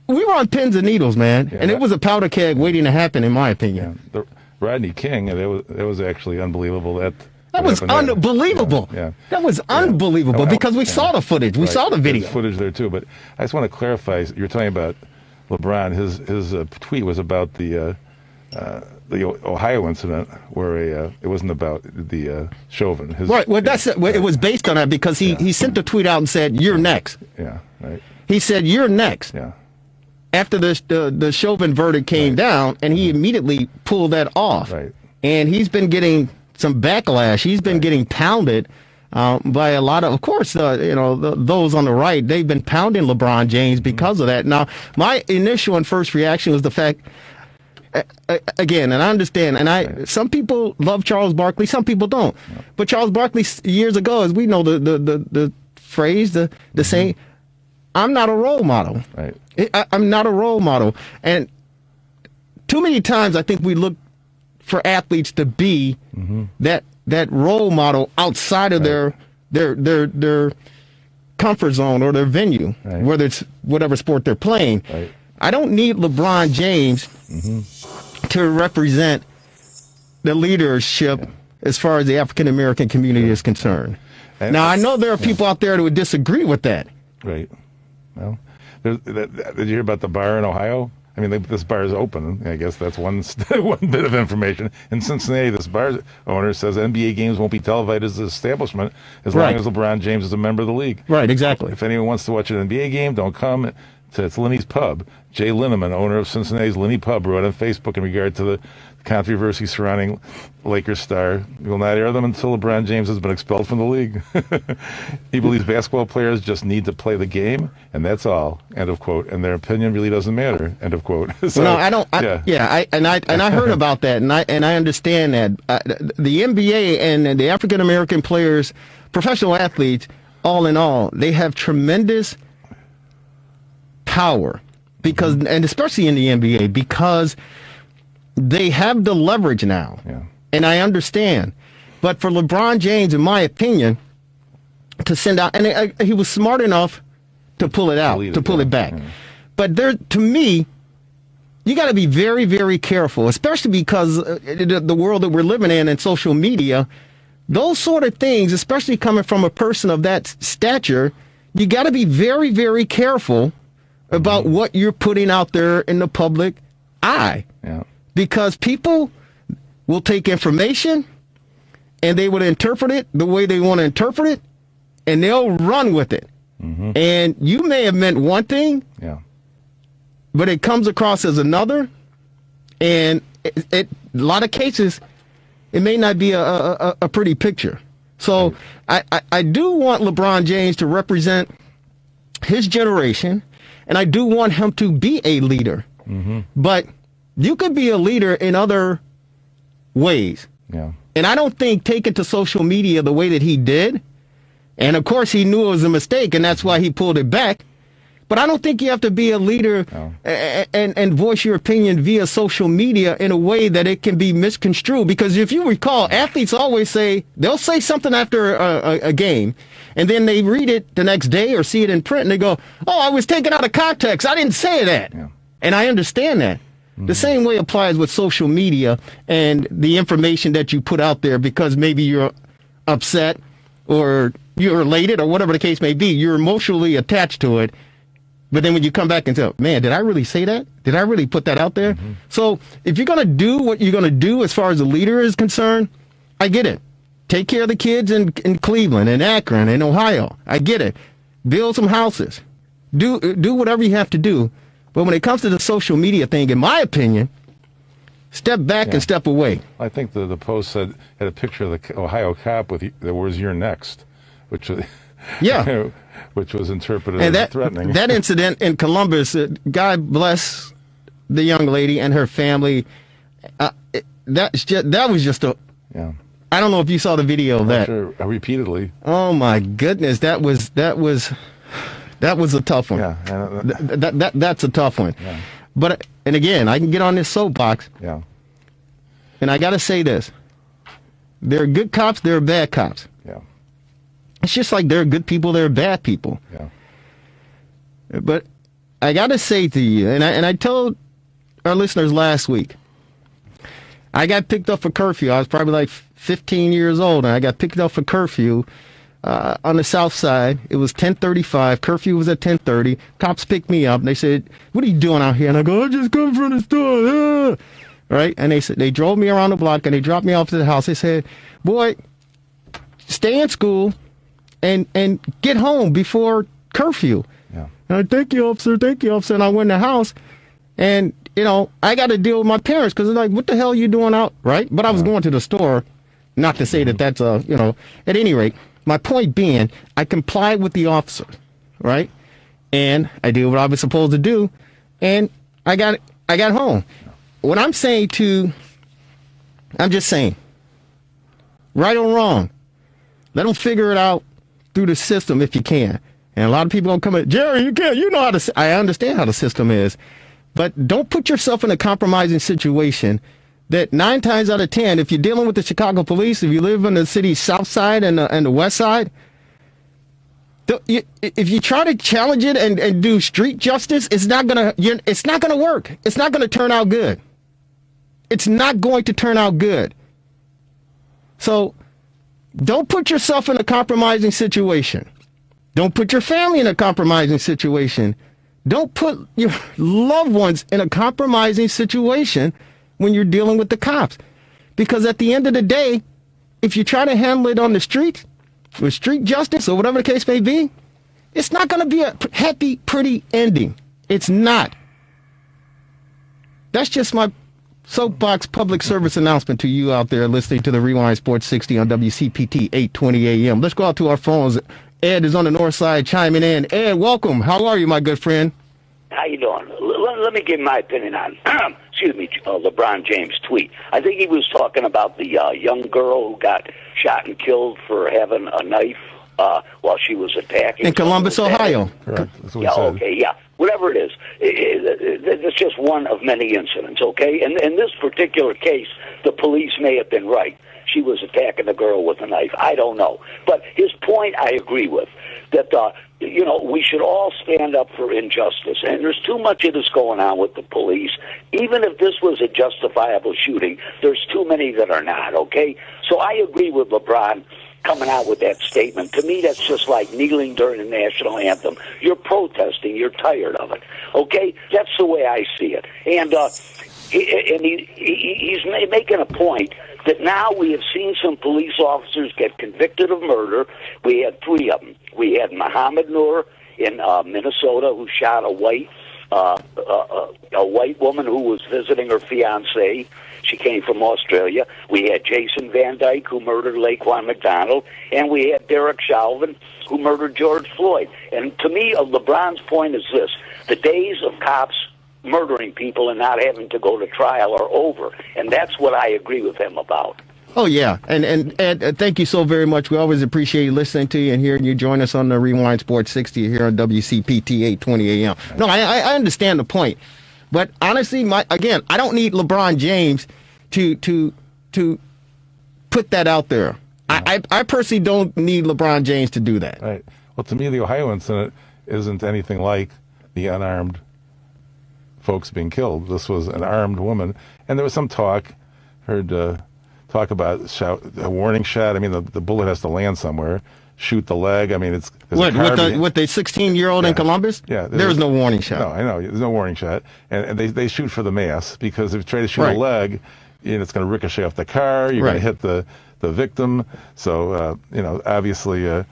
We were on pins and needles, man. And it was a powder keg waiting to happen, in my opinion. Yeah. Rodney King, that was actually unbelievable. That was unbelievable. Yeah. That was unbelievable because we saw the footage. We saw the video. There's footage there too. But I just want to clarify. You're talking about LeBron. His tweet was about the Ohio incident where it wasn't about the Chauvin. Right. Well, it was based on that because he sent a tweet out and said, "You're next." Yeah. Right. He said, "You're next." Yeah. After the Chauvin verdict came down, and he immediately pulled that off. Right. And he's been getting some backlash. He's been getting pounded by a lot of course, those on the right. They've been pounding LeBron James because of that. Now, my initial and first reaction was the fact, again, and I understand, and some people love Charles Barkley, some people don't. Yeah. But Charles Barkley years ago, as we know the phrase, the saying, I'm not a role model. Right. I'm not a role model. And too many times I think we look for athletes to be that role model outside of their comfort zone or their venue, whether it's whatever sport they're playing. Right. I don't need LeBron James to represent the leadership as far as the African American community is concerned. Now, I know there are people out there that would disagree with that. Right. Well, did you hear about the bar in Ohio? I mean, this bar is open. I guess that's one bit of information. In Cincinnati, this bar owner says NBA games won't be televised as an establishment as long as LeBron James is a member of the league. Right, exactly. If anyone wants to watch an NBA game, don't come. It's Linney's Pub. Jay Linneman, owner of Cincinnati's Linney Pub, wrote on Facebook in regard to the controversy surrounding Lakers star. We will not air them until LeBron James has been expelled from the league. He believes basketball players just need to play the game, and that's all. End of quote. And their opinion really doesn't matter. End of quote. So, no, I don't. I heard about that, and I understand that the NBA and the African American players, professional athletes, all in all, they have tremendous power because, and especially in the NBA, because they have the leverage now. Yeah. And I understand. But for LeBron James, in my opinion, to send out, and he was smart enough to pull it out, to pull it back. Yeah. But there, to me, you got to be very, very careful, especially because the world that we're living in and social media, those sort of things, especially coming from a person of that stature, you got to be very, very careful about what you're putting out there in the public eye. Yeah. Because people will take information and they would interpret it the way they want to interpret it, and they'll run with it. Mm-hmm. And you may have meant one thing, Yeah. but it comes across as another. And a lot of cases, it may not be a pretty picture. So I do want LeBron James to represent his generation, and I do want him to be a leader. Mm-hmm. But you could be a leader in other ways. Yeah. And I don't think taking to social media the way that he did, and of course he knew it was a mistake, and that's why he pulled it back. But I don't think you have to be a leader and voice your opinion via social media in a way that it can be misconstrued. Because if you recall, athletes always say, they'll say something after a game, and then they read it the next day or see it in print, and they go, oh, I was taken out of context. I didn't say that. Yeah. And I understand that. The same way applies with social media and the information that you put out there, because maybe you're upset or you're elated or whatever the case may be. You're emotionally attached to it. But then when you come back and say, man, did I really say that? Did I really put that out there? Mm-hmm. So if you're going to do what you're going to do as far as the leader is concerned, I get it. Take care of the kids in Cleveland and Akron and Ohio. I get it. Build some houses. Do whatever you have to do. But when it comes to the social media thing, in my opinion, step back and step away. I think the Post had a picture of the Ohio cop with the words "You're next," which was which was interpreted as threatening. That incident in Columbus, God bless the young lady and her family. That was just a. Yeah. I don't know if you saw the video of that. Sure, repeatedly. Oh my goodness, that was a tough one. Yeah. That's a tough one. Yeah. But, and again, I can get on this soapbox. Yeah. And I got to say this. There are good cops, there are bad cops. Yeah. It's just like there are good people, there are bad people. Yeah. But I got to say to you, and I told our listeners last week, I got picked up for curfew. I was probably like 15 years old, and I got picked up for curfew on the south side. It was 10:35. Curfew was at 10:30. Cops picked me up. And they said, what are you doing out here? And I go, I just come from the store. Right? And they drove me around the block, and they dropped me off to the house. They said, boy, stay in school and get home before curfew. Yeah. And I, thank you, officer. Thank you, officer. And I went in the house, and, you know, I got to deal with my parents because they're like, what the hell are you doing out? Right? But I was going to the store. Not to say that that's at any rate, my point being, I complied with the officer, right? And I did what I was supposed to do, and I got home. What I'm saying I'm just saying, right or wrong, let them figure it out through the system if you can. And a lot of people gonna come at Jerry, you can't, you know how to. I understand how the system is, but don't put yourself in a compromising situation. That 9 times out of 10, if you're dealing with the Chicago police, if you live in the city's south side and the west side, if you try to challenge it and do street justice, it's not gonna work. It's not gonna turn out good. It's not going to turn out good. So don't put yourself in a compromising situation. Don't put your family in a compromising situation. Don't put your loved ones in a compromising situation when you're dealing with the cops. Because at the end of the day, if you try to handle it on the street, with street justice or whatever the case may be, it's not going to be a happy, pretty ending. It's not. That's just my soapbox public service announcement to you out there listening to the Rewind Sports 60 on WCPT 820 AM. Let's go out to our phones. Ed is on the north side chiming in. Ed, welcome. How are you, my good friend? How you doing? Let me give my opinion on, LeBron James' tweet. I think he was talking about the young girl who got shot and killed for having a knife while she was attacking In Columbus, Ohio. Correct. That's what Yeah, he said. okay, yeah. Whatever it is, it's just one of many incidents, okay? And in this particular case, the police may have been right. She was attacking the girl with a knife. I don't know. But his point I agree with, that, we should all stand up for injustice. And there's too much of this going on with the police. Even if this was a justifiable shooting, there's too many that are not, okay? So I agree with LeBron coming out with that statement. To me, that's just like kneeling during the national anthem. You're protesting. You're tired of it. Okay? That's the way I see it. And he's making a point that now we have seen some police officers get convicted of murder. We had 3 of them. We had Muhammad Noor in Minnesota, who shot a white woman who was visiting her fiancé. She came from Australia. We had Jason Van Dyke, who murdered Laquan McDonald, and we had Derek Chauvin, who murdered George Floyd. And to me, LeBron's point is this: the days of cops murdering people and not having to go to trial are over, and that's what I agree with him about. Oh, yeah. And Ed, thank you so very much. We always appreciate listening to you and hearing you join us on the Rewind Sports 60 here on WCPT 820 AM. No, I understand the point. But honestly, I don't need LeBron James to put that out there. I personally don't need LeBron James to do that. Right. Well, to me, the Ohio incident isn't anything like the unarmed folks being killed. This was an armed woman. And there was some talk about a warning shot. I mean, the bullet has to land somewhere. Shoot the leg. I mean, it's with the 16-year-old in Columbus. Yeah, there was no warning shot. No, I know there's no warning shot, and they shoot for the mass, because if you try to shoot a leg, it's going to ricochet off the car. You're going to hit the victim. So obviously there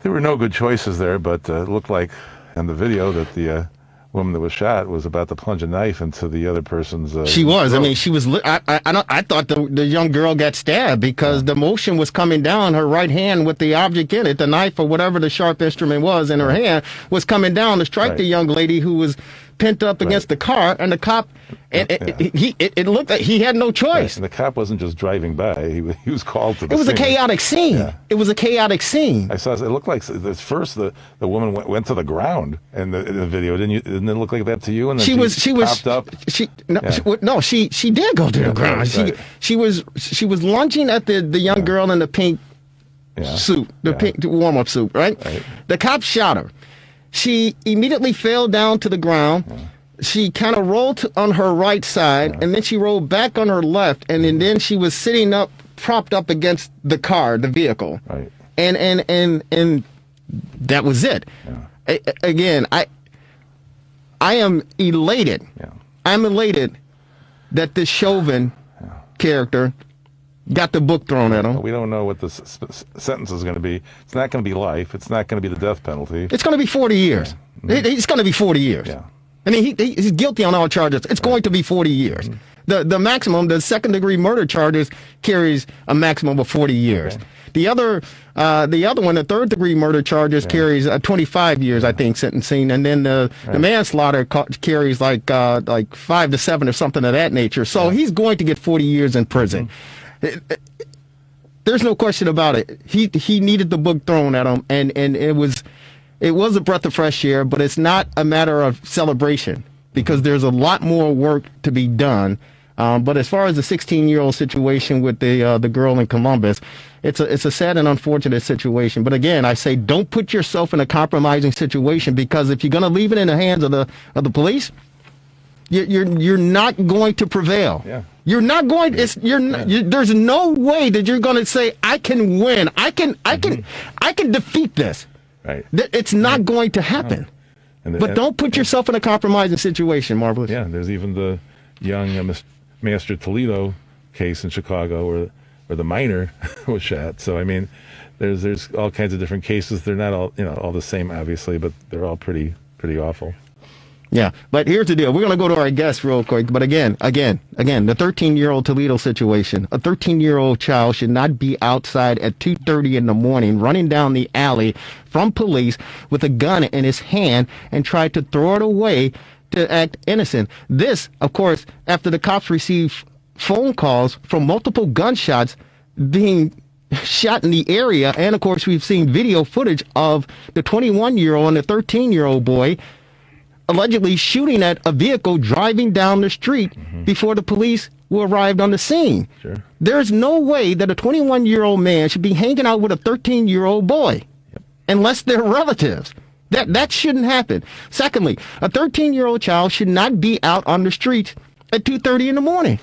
were no good choices there, but it looked like in the video that the woman that was shot was about to plunge a knife into the other person's. She was. throat. I mean, she was. I thought the young girl got stabbed because the motion was coming down. Her right hand with the object in it, the knife or whatever the sharp instrument was in her hand, was coming down to strike the young lady who was pent up against the car, and the cop. It looked like he had no choice. And the cop wasn't just driving by; he was called to the scene. It was a chaotic scene. Yeah. It was a chaotic scene. I saw. It looked like first the woman went to the ground in the video. Didn't it look like that to you? And then she popped up. She did go to the ground. She was lunging at the young girl in the pink suit, the pink warm up suit. Right. The cop shot her. She immediately fell down to the ground. She kind of rolled on her right side, and then she rolled back on her left, and then she was sitting up, propped up against the car, the vehicle. Right. And that was it. Yeah. Again, I am elated. Yeah. I'm elated that this Chauvin character got the book thrown at him. We don't know what the sentence is going to be. It's not going to be life. It's not going to be the death penalty. It's going to be 40 years. Yeah. Mm-hmm. It's going to be 40 years. Yeah. I mean, he's guilty on all charges. It's going to be 40 years. Mm-hmm. The maximum, the second-degree murder charges carries a maximum of 40 years. Okay. The other one, the third-degree murder charges carries 25 years, I think, sentencing, and then the manslaughter carries like 5 to 7 or something of that nature. So he's going to get 40 years in prison. Mm-hmm. There's no question about it. He needed the book thrown at him, and it was a breath of fresh air, but it's not a matter of celebration because there's a lot more work to be done. But as far as the 16-year-old situation with the girl in Columbus, it's a sad and unfortunate situation. But again, I say don't put yourself in a compromising situation, because if you're going to leave it in the hands of the police, you're not going to prevail. Yeah. You're not going. There's no way that you're going to say I can win. I can defeat this. Right. It's not going to happen. But don't put yourself in a compromising situation, Marvelous. Yeah, there's even the young Master Toledo case in Chicago where the minor was shot. So I mean, there's all kinds of different cases. They're not all the same, obviously, but they're all pretty awful. Yeah, but here's the deal. We're going to go to our guest real quick. But again, the 13-year-old Toledo situation. A 13-year-old child should not be outside at 2:30 in the morning running down the alley from police with a gun in his hand and try to throw it away to act innocent. This, of course, after the cops received phone calls from multiple gunshots being shot in the area. And of course, we've seen video footage of the 21-year-old and the 13-year-old boy allegedly shooting at a vehicle driving down the street before the police arrived on the scene. Sure. There's no way that a 21-year-old man should be hanging out with a 13-year-old boy unless they're relatives. That shouldn't happen. Secondly, a 13-year-old child should not be out on the streets at 2:30 in the morning.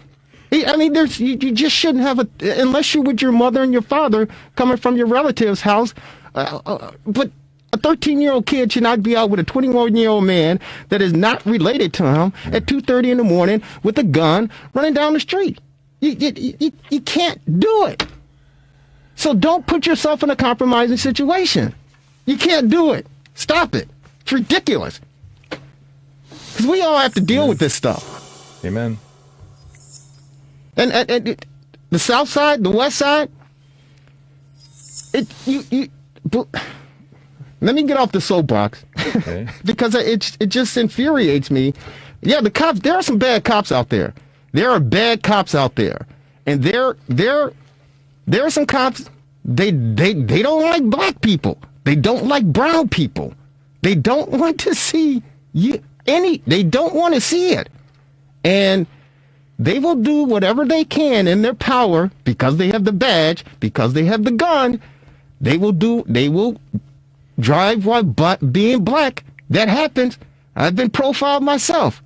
I mean, you just shouldn't have unless you're with your mother and your father coming from your relative's house. But a 13-year-old kid should not be out with a 21-year-old man that is not related to him at 2:30 in the morning with a gun running down the street. You can't do it. So don't put yourself in a compromising situation. You can't do it. Stop it. It's ridiculous. Because we all have to deal with this stuff. Amen. And the South Side, the West Side, let me get off the soapbox, okay. Because it just infuriates me. Yeah, the cops. There are some bad cops out there. There are bad cops out there, and there are some cops. They don't like black people. They don't like brown people. They don't want to see They don't want to see it, and they will do whatever they can in their power because they have the badge, because they have the gun. They will drive while being black. That happens. I've been profiled myself,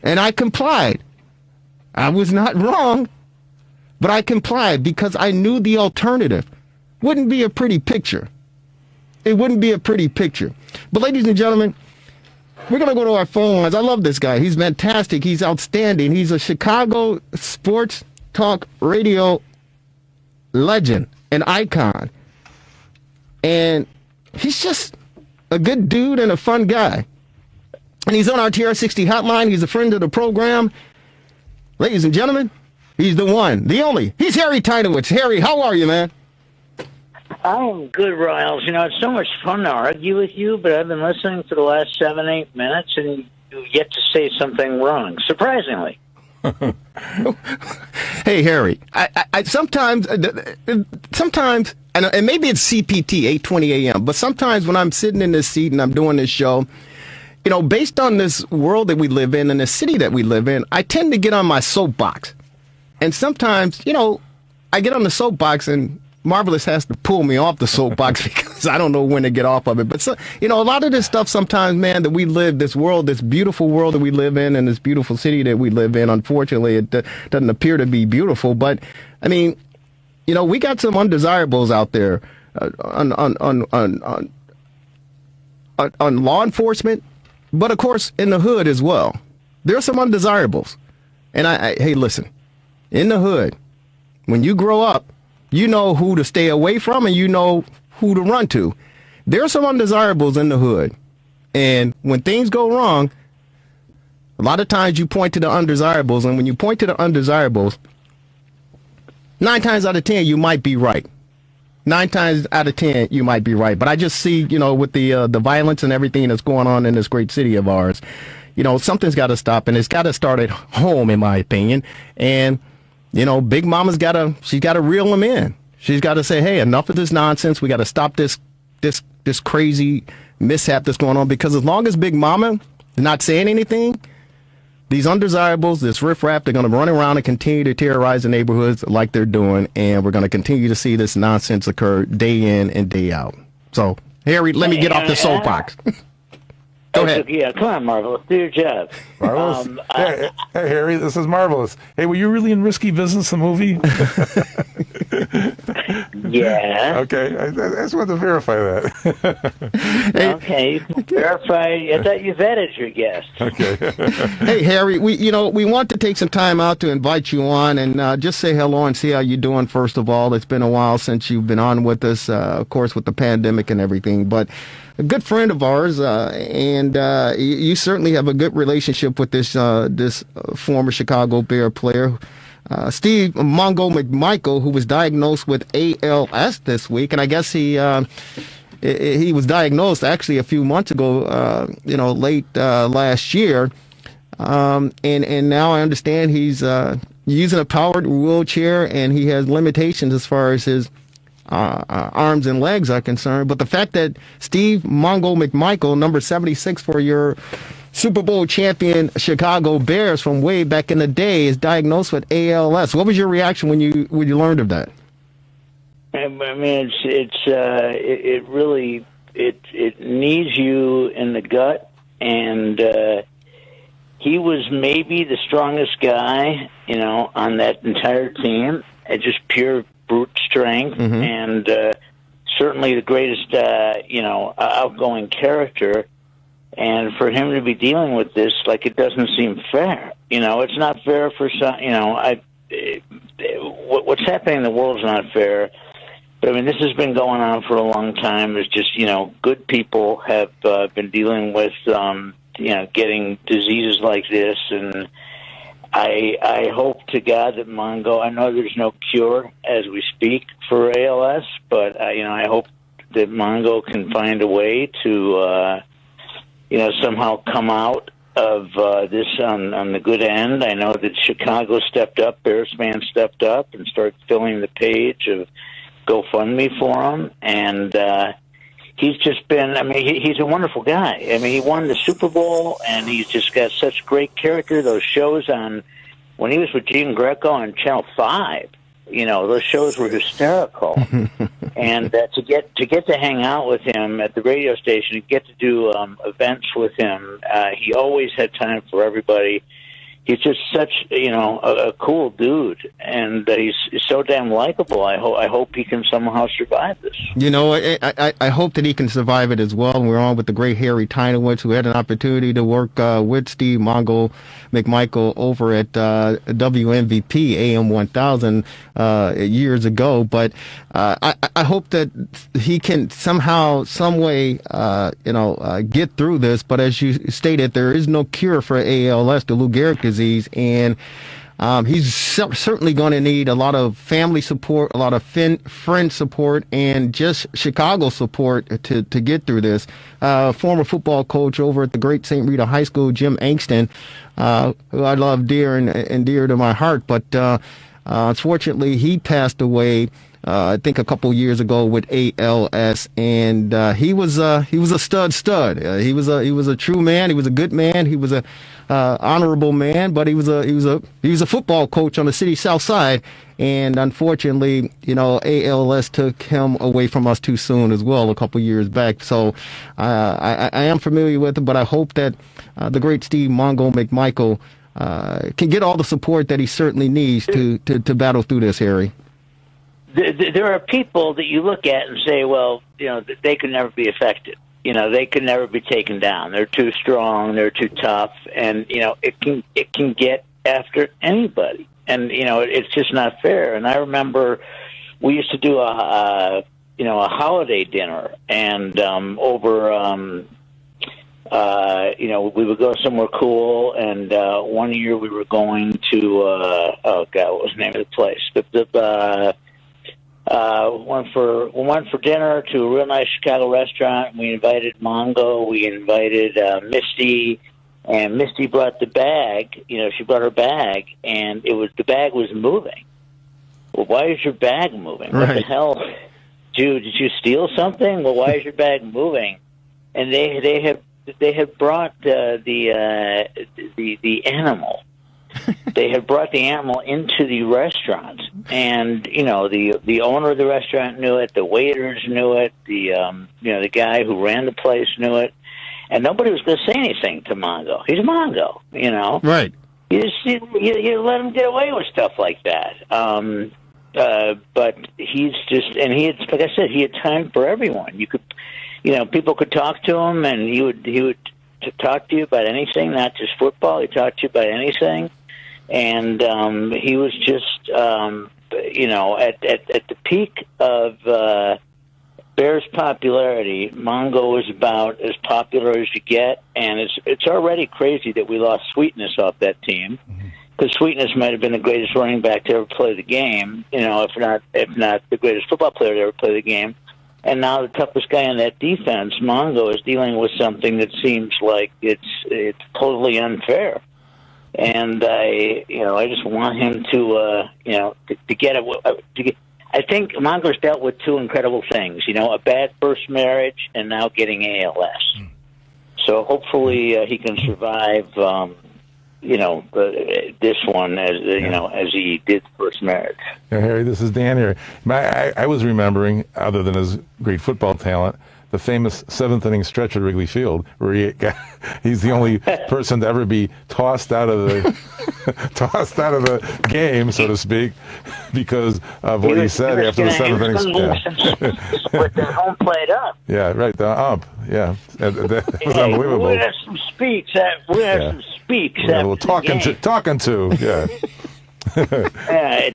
and I complied. I was not wrong, but I complied because I knew the alternative wouldn't be a pretty picture. It wouldn't be a pretty picture. But ladies and gentlemen, we're going to go to our phone lines. I love this guy. He's fantastic. He's outstanding. He's a Chicago sports talk radio legend, an icon. And he's just a good dude and a fun guy. And he's on our TRS60 hotline. He's a friend of the program. Ladies and gentlemen, he's the one, the only. He's Harry Teinowitz. Harry, how are you, man? I'm good, Riles. You know, it's so much fun to argue with you, but I've been listening for the last 7-8 minutes, and you yet to say something wrong, surprisingly. Hey, Harry, I sometimes, and maybe it's CPT, 8:20 a.m., but sometimes when I'm sitting in this seat and I'm doing this show, you know, based on this world that we live in and the city that we live in, I tend to get on my soapbox. And sometimes, you know, I get on the soapbox and Marvelous has to pull me off the soapbox because I don't know when to get off of it. But, so, you know, a lot of this stuff sometimes, man, that we live, this world, this beautiful world that we live in and this beautiful city that we live in, unfortunately, it doesn't appear to be beautiful. But, I mean, you know, we got some undesirables out there on law enforcement, but, of course, in the hood as well. There are some undesirables. And hey, listen, in the hood, when you grow up, you know who to stay away from and you know who to run to. There are some undesirables in the hood. And when things go wrong, a lot of times you point to the undesirables. And when you point to the undesirables, 9 times out of 10, you might be right. 9 times out of 10, you might be right. But I just see, you know, with the violence and everything that's going on in this great city of ours, you know, something's got to stop. And it's got to start at home, in my opinion. And you know, Big Mama's she's got to reel them in. She's got to say, hey, enough of this nonsense. We got to stop this crazy mishap that's going on. Because as long as Big Mama is not saying anything, these undesirables, this riffraff, they're going to run around and continue to terrorize the neighborhoods like they're doing. And we're going to continue to see this nonsense occur day in and day out. So, Harry, let me get off the soapbox. Go ahead. Yeah, come on, Marvelous. Do your job. Marvelous. Hey, Harry, this is Marvelous. Hey, were you really in Risky Business, the movie? Yeah. Okay, I just wanted to verify that. Okay, verify. I thought you vetted your guest. Okay. Hey, Harry, we want to take some time out to invite you on and just say hello and see how you're doing, first of all. It's been a while since you've been on with us, of course, with the pandemic and everything, but a good friend of ours, and you certainly have a good relationship with this former Chicago Bear player, Steve Mongo McMichael, who was diagnosed with ALS this week, and I guess he was diagnosed actually a few months ago, late last year, and now I understand he's using a powered wheelchair, and he has limitations as far as his arms and legs are concerned. But the fact that Steve Mongo McMichael, number 76 for your Super Bowl champion Chicago Bears from way back in the day, is diagnosed with ALS. What was your reaction when you learned of that? I mean, it really knees you in the gut, and he was maybe the strongest guy, on that entire team. Just pure brute strength, and certainly the greatest, outgoing character. And for him to be dealing with this, it doesn't seem fair. It's not fair for some. What's happening in the world is not fair. But I mean, this has been going on for a long time. There's just, good people have been dealing with, getting diseases like this. And I hope to God that Mongo, I know there's no cure as we speak for ALS, but, I hope that Mongo can find a way to, somehow come out of this on the good end. I know that Chicago stepped up, Bears fans stepped up and started filling the page of GoFundMe for him, and he's just been, he's a wonderful guy. He won the Super Bowl, and he's just got such great character. Those shows when he was with Gene Greco on Channel 5, those shows were hysterical. And to get to hang out with him at the radio station and get to do events with him, he always had time for everybody. He's just such, a cool dude, and he's so damn likable. I hope he can somehow survive this. I hope that he can survive it as well. And we're on with the great Harry Tynowitz, who had an opportunity to work with Steve Mongo McMichael over at WMVP AM 1000 years ago. But I hope that he can somehow, some way, get through this. But as you stated, there is no cure for ALS, the Lou Gehrig disease, and he's certainly going to need a lot of family support, a lot of friend support, and just Chicago support to get through this. Former football coach over at the great St. Rita High School, Jim Angston, who I love dear and dear to my heart, but unfortunately he passed away I think a couple years ago with ALS, and he was a stud. He was a true man. He was a good man. He was a honorable man, but he was a football coach on the city south side, and unfortunately, ALS took him away from us too soon as well a couple years back. So I am familiar with him, but I hope that the great Steve Mongo McMichael can get all the support that he certainly needs to battle through this, Harry. There are people that you look at and say, well, they could never be affected. They could never be taken down. They're too strong. They're too tough, and it can get after anybody. And it's just not fair. And I remember we used to do a holiday dinner, and we would go somewhere cool. And one year we were going to what was the name of the place? Went for dinner to a real nice Chicago restaurant. We invited Mongo. We invited Misty, and Misty brought the bag. She brought her bag, and the bag was moving. Well, why is your bag moving? Right. What the hell, dude? Did you steal something? Well, why is your bag moving? And they had brought the animal. They had brought the animal into the restaurant, and the owner of the restaurant knew it, the waiters knew it, the guy who ran the place knew it, and nobody was going to say anything to Mongo. He's Mongo, Right. You let him get away with stuff like that. But he's just, and he had, like I said, he had time for everyone. You could, people could talk to him, and he would talk to you about anything, not just football. He talked to you about anything. And he was just, at the peak of Bears' popularity, Mongo was about as popular as you get, and it's already crazy that we lost Sweetness off that team, because Sweetness might have been the greatest running back to ever play the game, if not the greatest football player to ever play the game. And now the toughest guy on that defense, Mongo, is dealing with something that seems like it's totally unfair. And I just want him to get it. I think Mongo's dealt with two incredible things, a bad first marriage and now getting ALS. So hopefully he can survive, this one as he did first marriage. Yeah, Harry, this is Dan here. I was remembering, other than his great football talent, the famous seventh inning stretch at Wrigley Field, where he's the only person to ever be tossed out of the game, so to speak, because of what he said after the seventh inning. With the home plate up. Yeah, right. The ump. Yeah, that was unbelievable. We have some speaks. Some speaks. Yeah, well, talking to. Yeah. Yeah,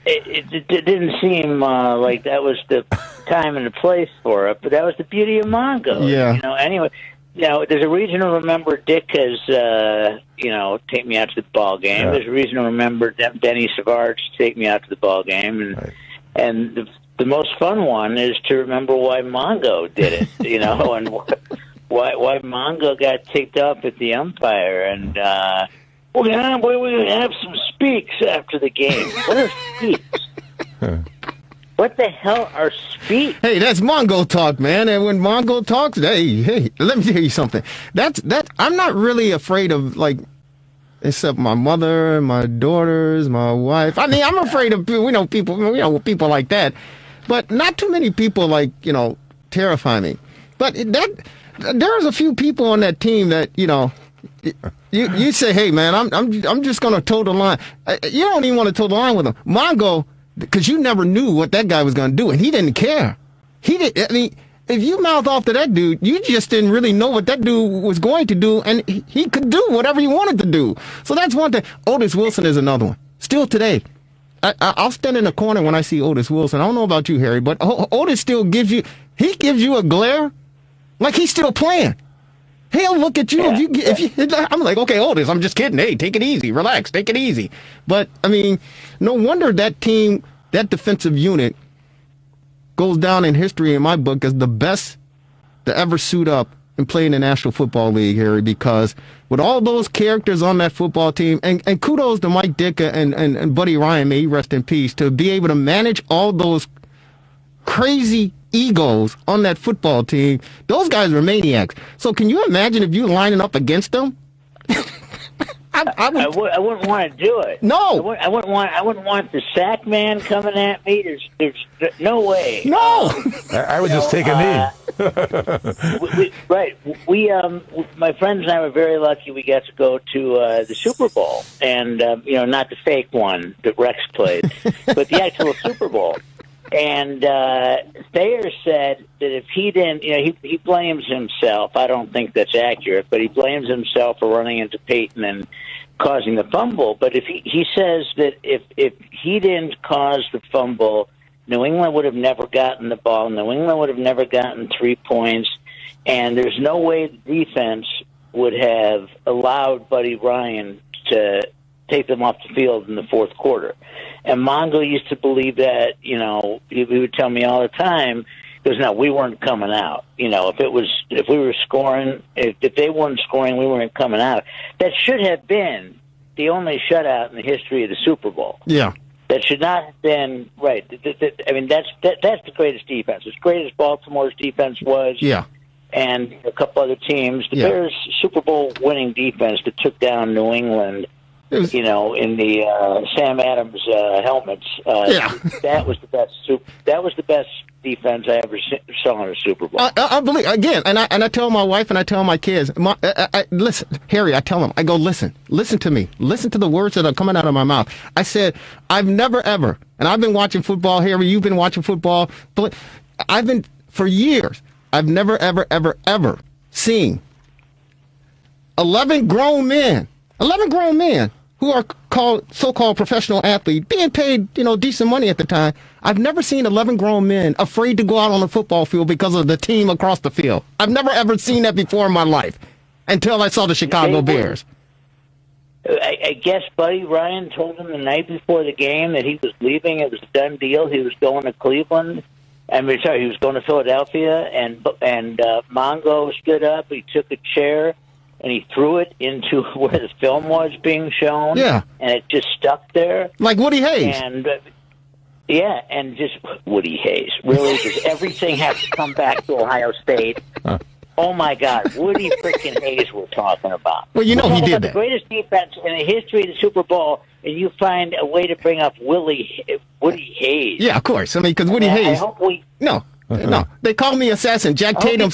it didn't seem like that was the time and the place for it, but that was the beauty of Mongo. Yeah. Anyway, there's a reason to remember Dick as, take me out to the ball game. Yeah. There's a reason to remember Denny Savard to take me out to the ball game. And the most fun one is to remember why Mongo did it, and why Mongo got ticked up at the umpire. And, we're going to have some speaks after the game. What are speaks? What the hell are speaks? Hey, that's Mongo talk, man. And when Mongo talks, hey, let me tell you something. I'm not really afraid of, except my mother, my daughters, my wife. I mean, I'm afraid of people like that. But not too many people terrify me. But there's a few people on that team that, you say, hey man, I'm just gonna toe the line. You don't even want to toe the line with him, Mongo, because you never knew what that guy was gonna do, and he didn't care. I mean, if you mouth off to that dude, you just didn't really know what that dude was going to do, and he could do whatever he wanted to do. So that's one thing. Otis Wilson is another one. Still today, I'll stand in the corner when I see Otis Wilson. I don't know about you, Harry, but Otis still gives you a glare like he's still playing. He'll look at you if you. I'm like, okay, Otis, I'm just kidding. Hey, take it easy, relax, take it easy. But I mean, no wonder that team, that defensive unit, goes down in history in my book as the best to ever suit up and play in the National Football League, Harry. Because with all those characters on that football team, and kudos to Mike Ditka and Buddy Ryan, may he rest in peace, to be able to manage all those crazy egos on that football team. Those guys were maniacs. So can you imagine if you lining up against them? I wouldn't want to do it. No, I wouldn't want the sack man coming at me. There's no way. No, I would just take a knee. My friends and I were very lucky. We got to go to the Super Bowl, and not the fake one that Rex played, but the actual Super Bowl. And Thayer said that if he didn't, he blames himself. I don't think that's accurate, but he blames himself for running into Peyton and causing the fumble. But if he says that if he didn't cause the fumble, New England would have never gotten the ball. New England would have never gotten 3 points. And there's no way the defense would have allowed Buddy Ryan to take them off the field in the fourth quarter. And Mongo used to believe that, he would tell me all the time, because no, we weren't coming out. If we were scoring, if they weren't scoring, we weren't coming out. That should have been the only shutout in the history of the Super Bowl. Yeah. That should not have been, right. I mean, that's the greatest defense. As great as Baltimore's defense was. Yeah. And a couple other teams. The Bears' Super Bowl winning defense that took down New England, in the Sam Adams helmets. That was the best. That was the best defense I ever saw in a Super Bowl. I believe again, and I tell my wife and I tell my kids, listen, Harry. I tell them, I go, listen to me, listen to the words that are coming out of my mouth. I said, I've never ever, and I've been watching football, Harry. You've been watching football, but I've been for years. I've never ever seen 11 grown men who are so-called professional athletes, being paid, decent money at the time. I've never seen 11 grown men afraid to go out on the football field because of the team across the field. I've never ever seen that before in my life until I saw the Chicago Bears. I guess Buddy Ryan told him the night before the game that he was leaving. It was a done deal. He was going to Cleveland. he was going to Philadelphia, and Mongo stood up. He took a chair and he threw it into where the film was being shown. Yeah. And it just stuck there. Like Woody Hayes. And Yeah, and just Woody Hayes. Really? Does everything have to come back to Ohio State? Oh, my God. Woody freaking Hayes we're talking about. Well, you know he did The that. greatest defense in the history of the Super Bowl, and you find a way to bring up Woody Hayes. Yeah, of course. I mean, because Woody I Hayes. hope we... No. They call me assassin. Jack Tatum.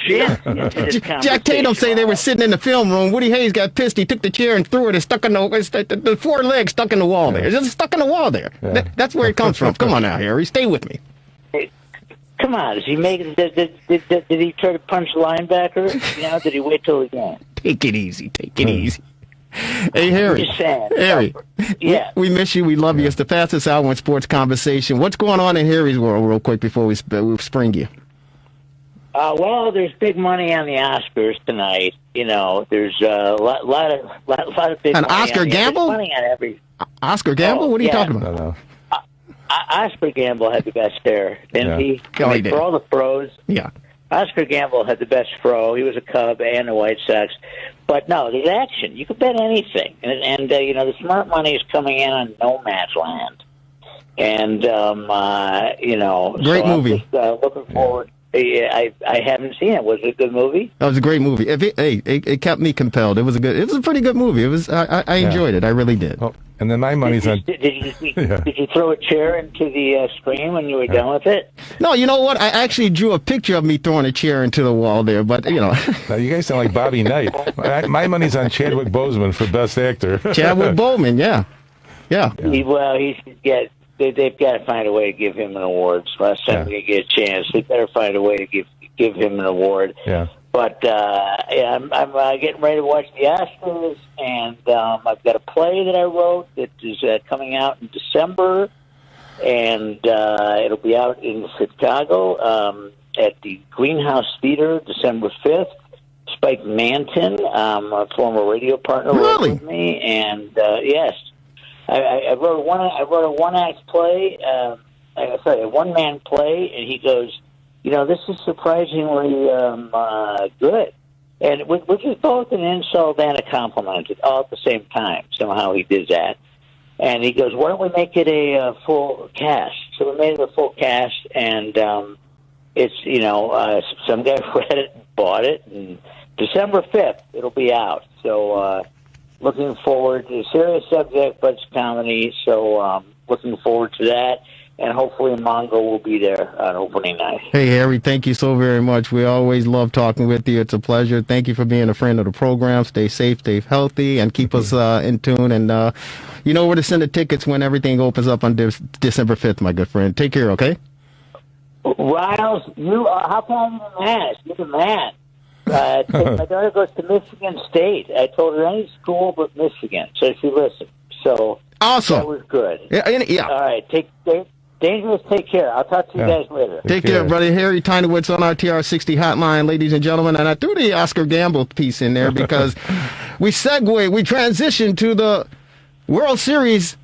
Jack Tatum say they were sitting in the film room. Woody Hayes got pissed. He took the chair and threw it and stuck in the four legs stuck in the wall there. It's just stuck in the wall there. That's where it comes from. Come on now, Harry. Stay with me. Come on, did he try to punch the linebacker? You know, did he wait till the game? Take it easy. Take it easy. Hey, Harry. Just saying. Harry. Yeah. We miss you. We love you. It's the fastest hour in sports conversation. What's going on in Harry's world, real quick, before we spring you? Well, there's big money on the Oscars tonight. You know, there's a lot of big An money Oscar on gamble? money on every. Oscar Gamble? What are you talking about? No. Oscar Gamble had the best hair, didn't he? Oh, he did. For all the pros. Yeah. Oscar Gamble had the best fro. He was a Cub and a White Sox. But no, there's action. You can bet anything. And you know, the smart money is coming in on No Man's Land. And, you know. Great movie. I'm just, looking forward. I haven't seen it. Was it a good movie? That was a great movie. It kept me compelled. It was a pretty good movie. It was. I enjoyed it. I really did. Oh, and then my money's on. Did you throw a chair into the screen when you were done with it? No, you know what? I actually drew a picture of me throwing a chair into the wall there, but you know. Now, you guys sound like Bobby Knight. My money's on Chadwick Boseman for Best Actor. Chadwick Boseman, yeah. He should get. They've got to find a way to give him an award. So last time we get a chance, they better find a way to give him an award. Yeah. But I'm getting ready to watch the Oscars, and I've got a play that I wrote that is coming out in December, and it'll be out in Chicago at the Greenhouse Theater December 5th. Spike Manton, a former radio partner, wrote with me, and yes. I wrote a one-act play, a one-man play, and he goes, you know, this is surprisingly good, and which is both an insult and a compliment all at the same time. Somehow he did that, and he goes, why don't we make it a full cast? So we made it a full cast, and it's, you know, some guy read it and bought it, and December 5th it'll be out. So. Looking forward to a serious subject, but it's comedy, so looking forward to that. And hopefully Mongo will be there on opening night. Hey, Harry, thank you so very much. We always love talking with you. It's a pleasure. Thank you for being a friend of the program. Stay safe, stay healthy, and keep us in tune. And you know where to send the tickets when everything opens up on December 5th, my good friend. Take care, okay? Riles, how come you're the man? You're the man. My daughter goes to Michigan State. I told her any school but Michigan, so she listened. So awesome. That was good. Yeah. All right. Dangerous. Take care. I'll talk to you guys later. Take care, brother. Harry Tynowitz on our TR60 hotline, ladies and gentlemen. And I threw the Oscar Gamble piece in there because we transition to the World Series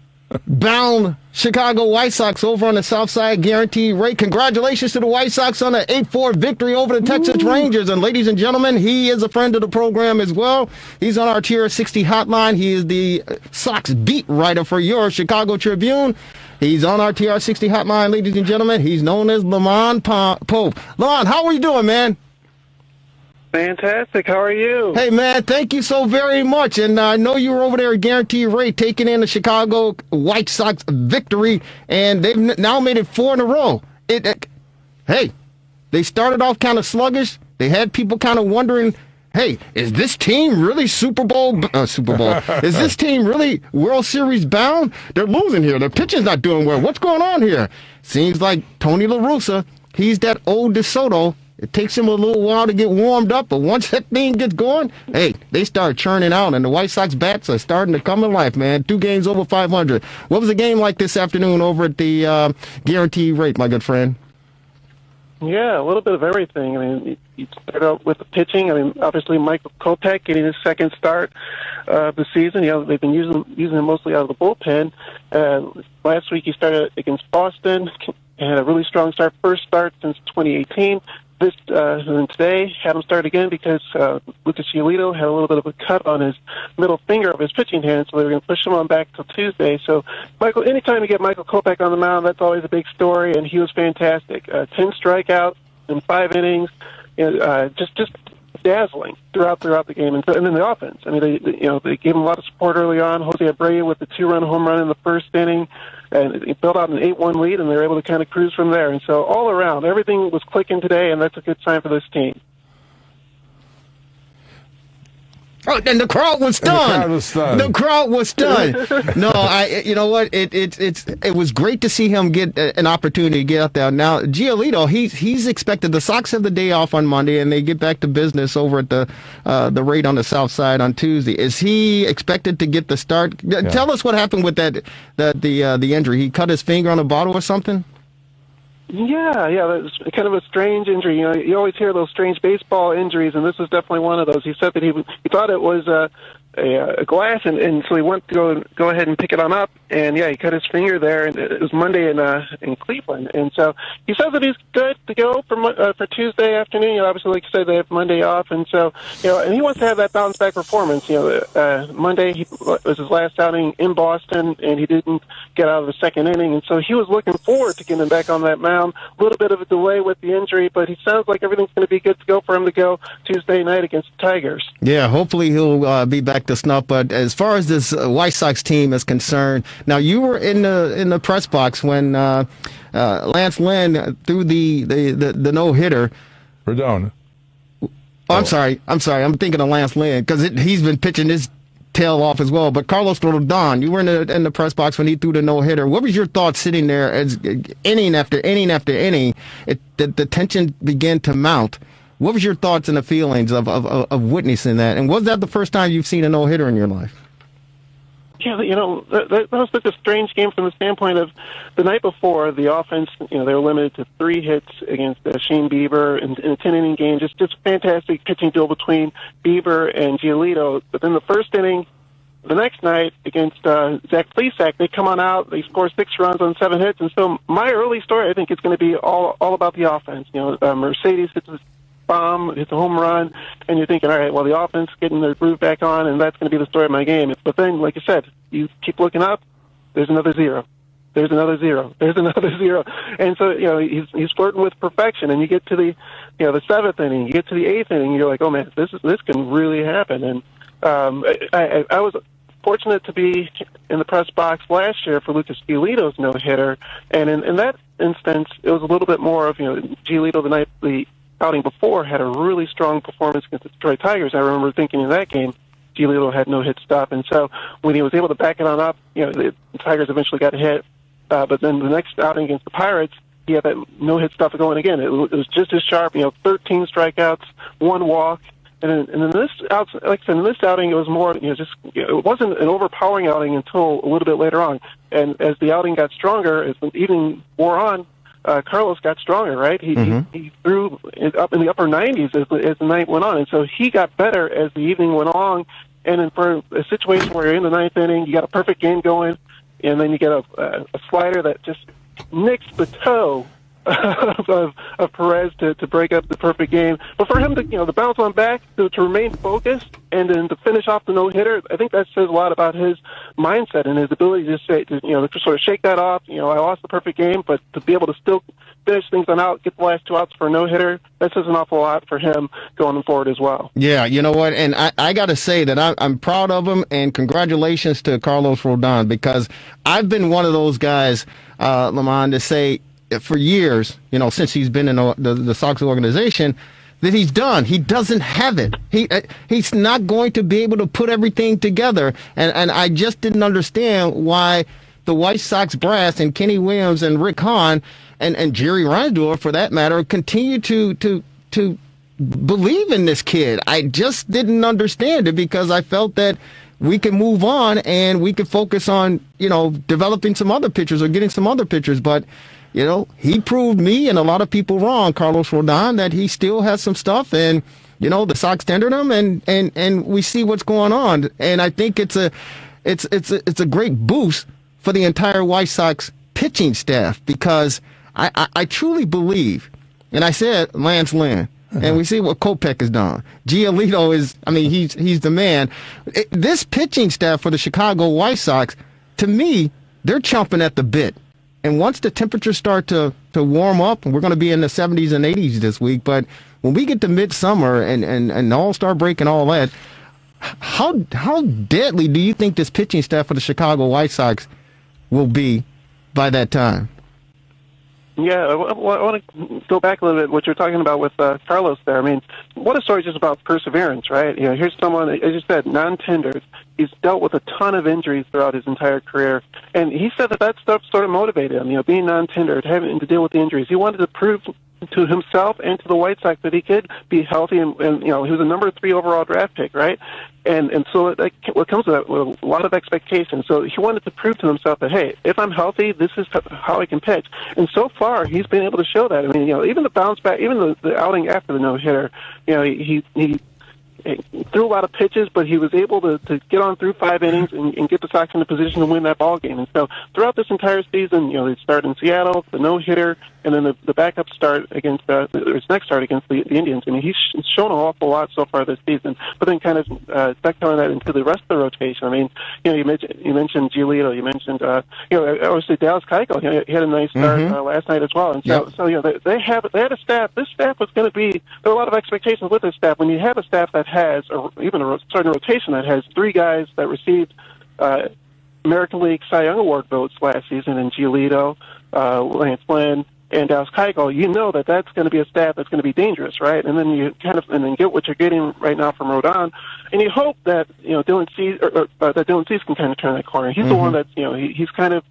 bound Chicago White Sox over on the South Side, guaranteed rate. Congratulations to the White Sox on an 8-4 victory over the Texas Rangers. And ladies and gentlemen, he is a friend of the program as well. He's on our TR60 hotline. He is the Sox beat writer for your Chicago Tribune. He's on our TR60 hotline, ladies and gentlemen. He's known as Lamont Pope. Lamont, how are you doing, man? Fantastic. How are you? Hey, man, thank you so very much. And I know you were over there at Guaranteed Rate taking in the Chicago White Sox victory, and they've now made it 4 in a row. Hey, they started off kind of sluggish. They had people kind of wondering, hey, is this team really Super Bowl? Is this team really World Series bound? They're losing here. Their pitching's not doing well. What's going on here? Seems like Tony La Russa, he's that old DeSoto. It takes him a little while to get warmed up, but once that thing gets going, hey, they start churning out, and the White Sox bats are starting to come to life, man. 2 games over 500. What was a game like this afternoon over at the Guaranteed Rate, my good friend? Yeah, a little bit of everything. I mean, you start out with the pitching. I mean, obviously Michael Kopech getting his second start of the season. You know, they've been using him mostly out of the bullpen. Last week he started against Boston and had a really strong start, first start since 2018. and today had him start again because Lucas Giolito had a little bit of a cut on his middle finger of his pitching hand, so they were going to push him on back till Tuesday. So, Michael, anytime you get Michael Kopech on the mound, that's always a big story, and he was fantastic. 10 strikeouts in 5 innings, just dazzling throughout the game, and then the offense. I mean, they gave him a lot of support early on. Jose Abreu with the 2-run home run in the first inning, and he built out an 8-1 lead, and they were able to kind of cruise from there. And so all around, everything was clicking today, and that's a good sign for this team. Oh, and the crowd was stunned. The crowd was stunned. No, you know what? It was great to see him get an opportunity to get out there. Now, Giolito, he's expected. The Sox have the day off on Monday, and they get back to business over at the raid on the South Side on Tuesday. Is he expected to get the start? Yeah. Tell us what happened with the injury. He cut his finger on a bottle or something. Yeah, that was kind of a strange injury. You know, you always hear those strange baseball injuries, and this was definitely one of those. He said that he thought it was a glass, and so he went to go ahead and pick it on up, and he cut his finger there, and it was Monday in Cleveland, and so he says that he's good to go for Tuesday afternoon. Obviously, like you said, they have Monday off, and so and he wants to have that bounce back performance. Monday was his last outing in Boston, and he didn't get out of the second inning, and so he was looking forward to getting back on that mound. A little bit of a delay with the injury, but he sounds like everything's going to be good to go for him to go Tuesday night against the Tigers. Yeah, hopefully he'll be back to snuff. But as far as this White Sox team is concerned, now you were in the press box when Lance Lynn threw the no-hitter. Rodon. Oh, I'm sorry. I'm thinking of Lance Lynn because he's been pitching his tail off as well. But Carlos Rodon, you were in the press box when he threw the no-hitter. What was your thoughts sitting there as inning after inning after inning? The tension began to mount. What was your thoughts and the feelings of witnessing that? And was that the first time you've seen a no-hitter in your life? Yeah, that was such a strange game from the standpoint of the night before, the offense, they were limited to 3 hits against Shane Bieber in a 10-inning game. Just fantastic pitching duel between Bieber and Giolito. But then the first inning, the next night against Zach Plesac, they come on out, they score 6 runs on 7 hits. And so my early story, I think, is going to be all about the offense. Mercedes hits a bomb, hits a home run, and you're thinking, all right, well, the offense getting their groove back on, and that's going to be the story of my game. But then, like you said, you keep looking up, there's another zero. There's another zero. There's another zero. And so, he's flirting with perfection, and you get to the 7th inning, you get to the 8th inning, you're like, oh man, this can really happen. And I was fortunate to be in the press box last year for Lucas Giolito's no-hitter, and in that instance, it was a little bit more of, Giolito the outing before had a really strong performance against the Detroit Tigers. I remember thinking in that game, Giolito had no hit stop, and so when he was able to back it on up, the Tigers eventually got hit. But then the next outing against the Pirates, he had that no hit stuff going again. It was just as sharp. 13 strikeouts, 1 walk, and then this like I said, in this outing, it was more it wasn't an overpowering outing until a little bit later on. And as the outing got stronger, as the evening wore on, Carlos got stronger, right? He threw up in the upper 90s as the night went on, and so he got better as the evening went on. And then for a situation where you're in the 9th inning, you got a perfect game going, and then you get a slider that just nicks the toe of Perez to break up the perfect game. But for him to bounce on back, to remain focused, and then to finish off the no-hitter, I think that says a lot about his mindset and his ability to sort of shake that off. I lost the perfect game, but to be able to still finish things on out, get the last 2 outs for a no-hitter, that says an awful lot for him going forward as well. Yeah, you know what? And I got to say that I'm proud of him, and congratulations to Carlos Rodon, because I've been one of those guys, Lamont, to say for years, since he's been in the Sox organization, that he's done. He doesn't have it. He's not going to be able to put everything together. And I just didn't understand why the White Sox brass and Kenny Williams and Rick Hahn and Jerry Reinsdorf, for that matter, continue to believe in this kid. I just didn't understand it, because I felt that we can move on and we can focus on, developing some other pitchers or getting some other pitchers. But he proved me and a lot of people wrong, Carlos Rodon, that he still has some stuff, and the Sox tendered him, and we see what's going on. And I think it's a great boost for the entire White Sox pitching staff, because I truly believe And I said Lance Lynn. And we see what Kopech has done. Giolito is, I mean, he's the man. This pitching staff for the Chicago White Sox, to me, they're chomping at the bit. And once the temperatures start to warm up, and we're going to be in the 70s and 80s this week, but when we get to midsummer and the All-Star break and all that, how deadly do you think this pitching staff for the Chicago White Sox will be by that time? Yeah, I want to go back a little bit, what you're talking about with Carlos there. I mean, what a story just about perseverance, right? You know, here's someone, as you said, non-tendered. He's dealt with a ton of injuries throughout his entire career. And he said that stuff sort of motivated him, you know, being non-tendered, having to deal with the injuries. He wanted to prove to himself and to the White Sox that he could be healthy, and you know, he was a number 3 overall draft pick, right? And so what comes with that, with a lot of expectations. So he wanted to prove to himself that, hey, if I'm healthy, this is how I can pitch. And so far, he's been able to show that. I mean, you know, even the bounce back, even the outing after the no-hitter, you know, he threw a lot of pitches, but he was able to get on through 5 innings and get the Sox in a position to win that ball game. And so throughout this entire season, you know, they start in Seattle, the no-hitter, and then the backup start against his next start against the Indians. I mean, he's shown an awful lot so far this season. But then kind of backpedaling that into the rest of the rotation. I mean, you know, you mentioned Giolito, you mentioned you know, obviously Dallas Keuchel. You know, he had a nice start last night as well. And so you know, they had a staff. This staff was going to be, there were a lot of expectations with this staff. When you have a staff that has, or even a starting rotation that has 3 guys that received American League Cy Young Award votes last season in Giolito, Lance Lynn, and Dallas Keuchel, you know that that's going to be a staff that's going to be dangerous, right? And then you then get what you're getting right now from Rodon, and you hope that, you know, Dylan Cease can kind of turn that corner. He's the one that, you know, he's kind of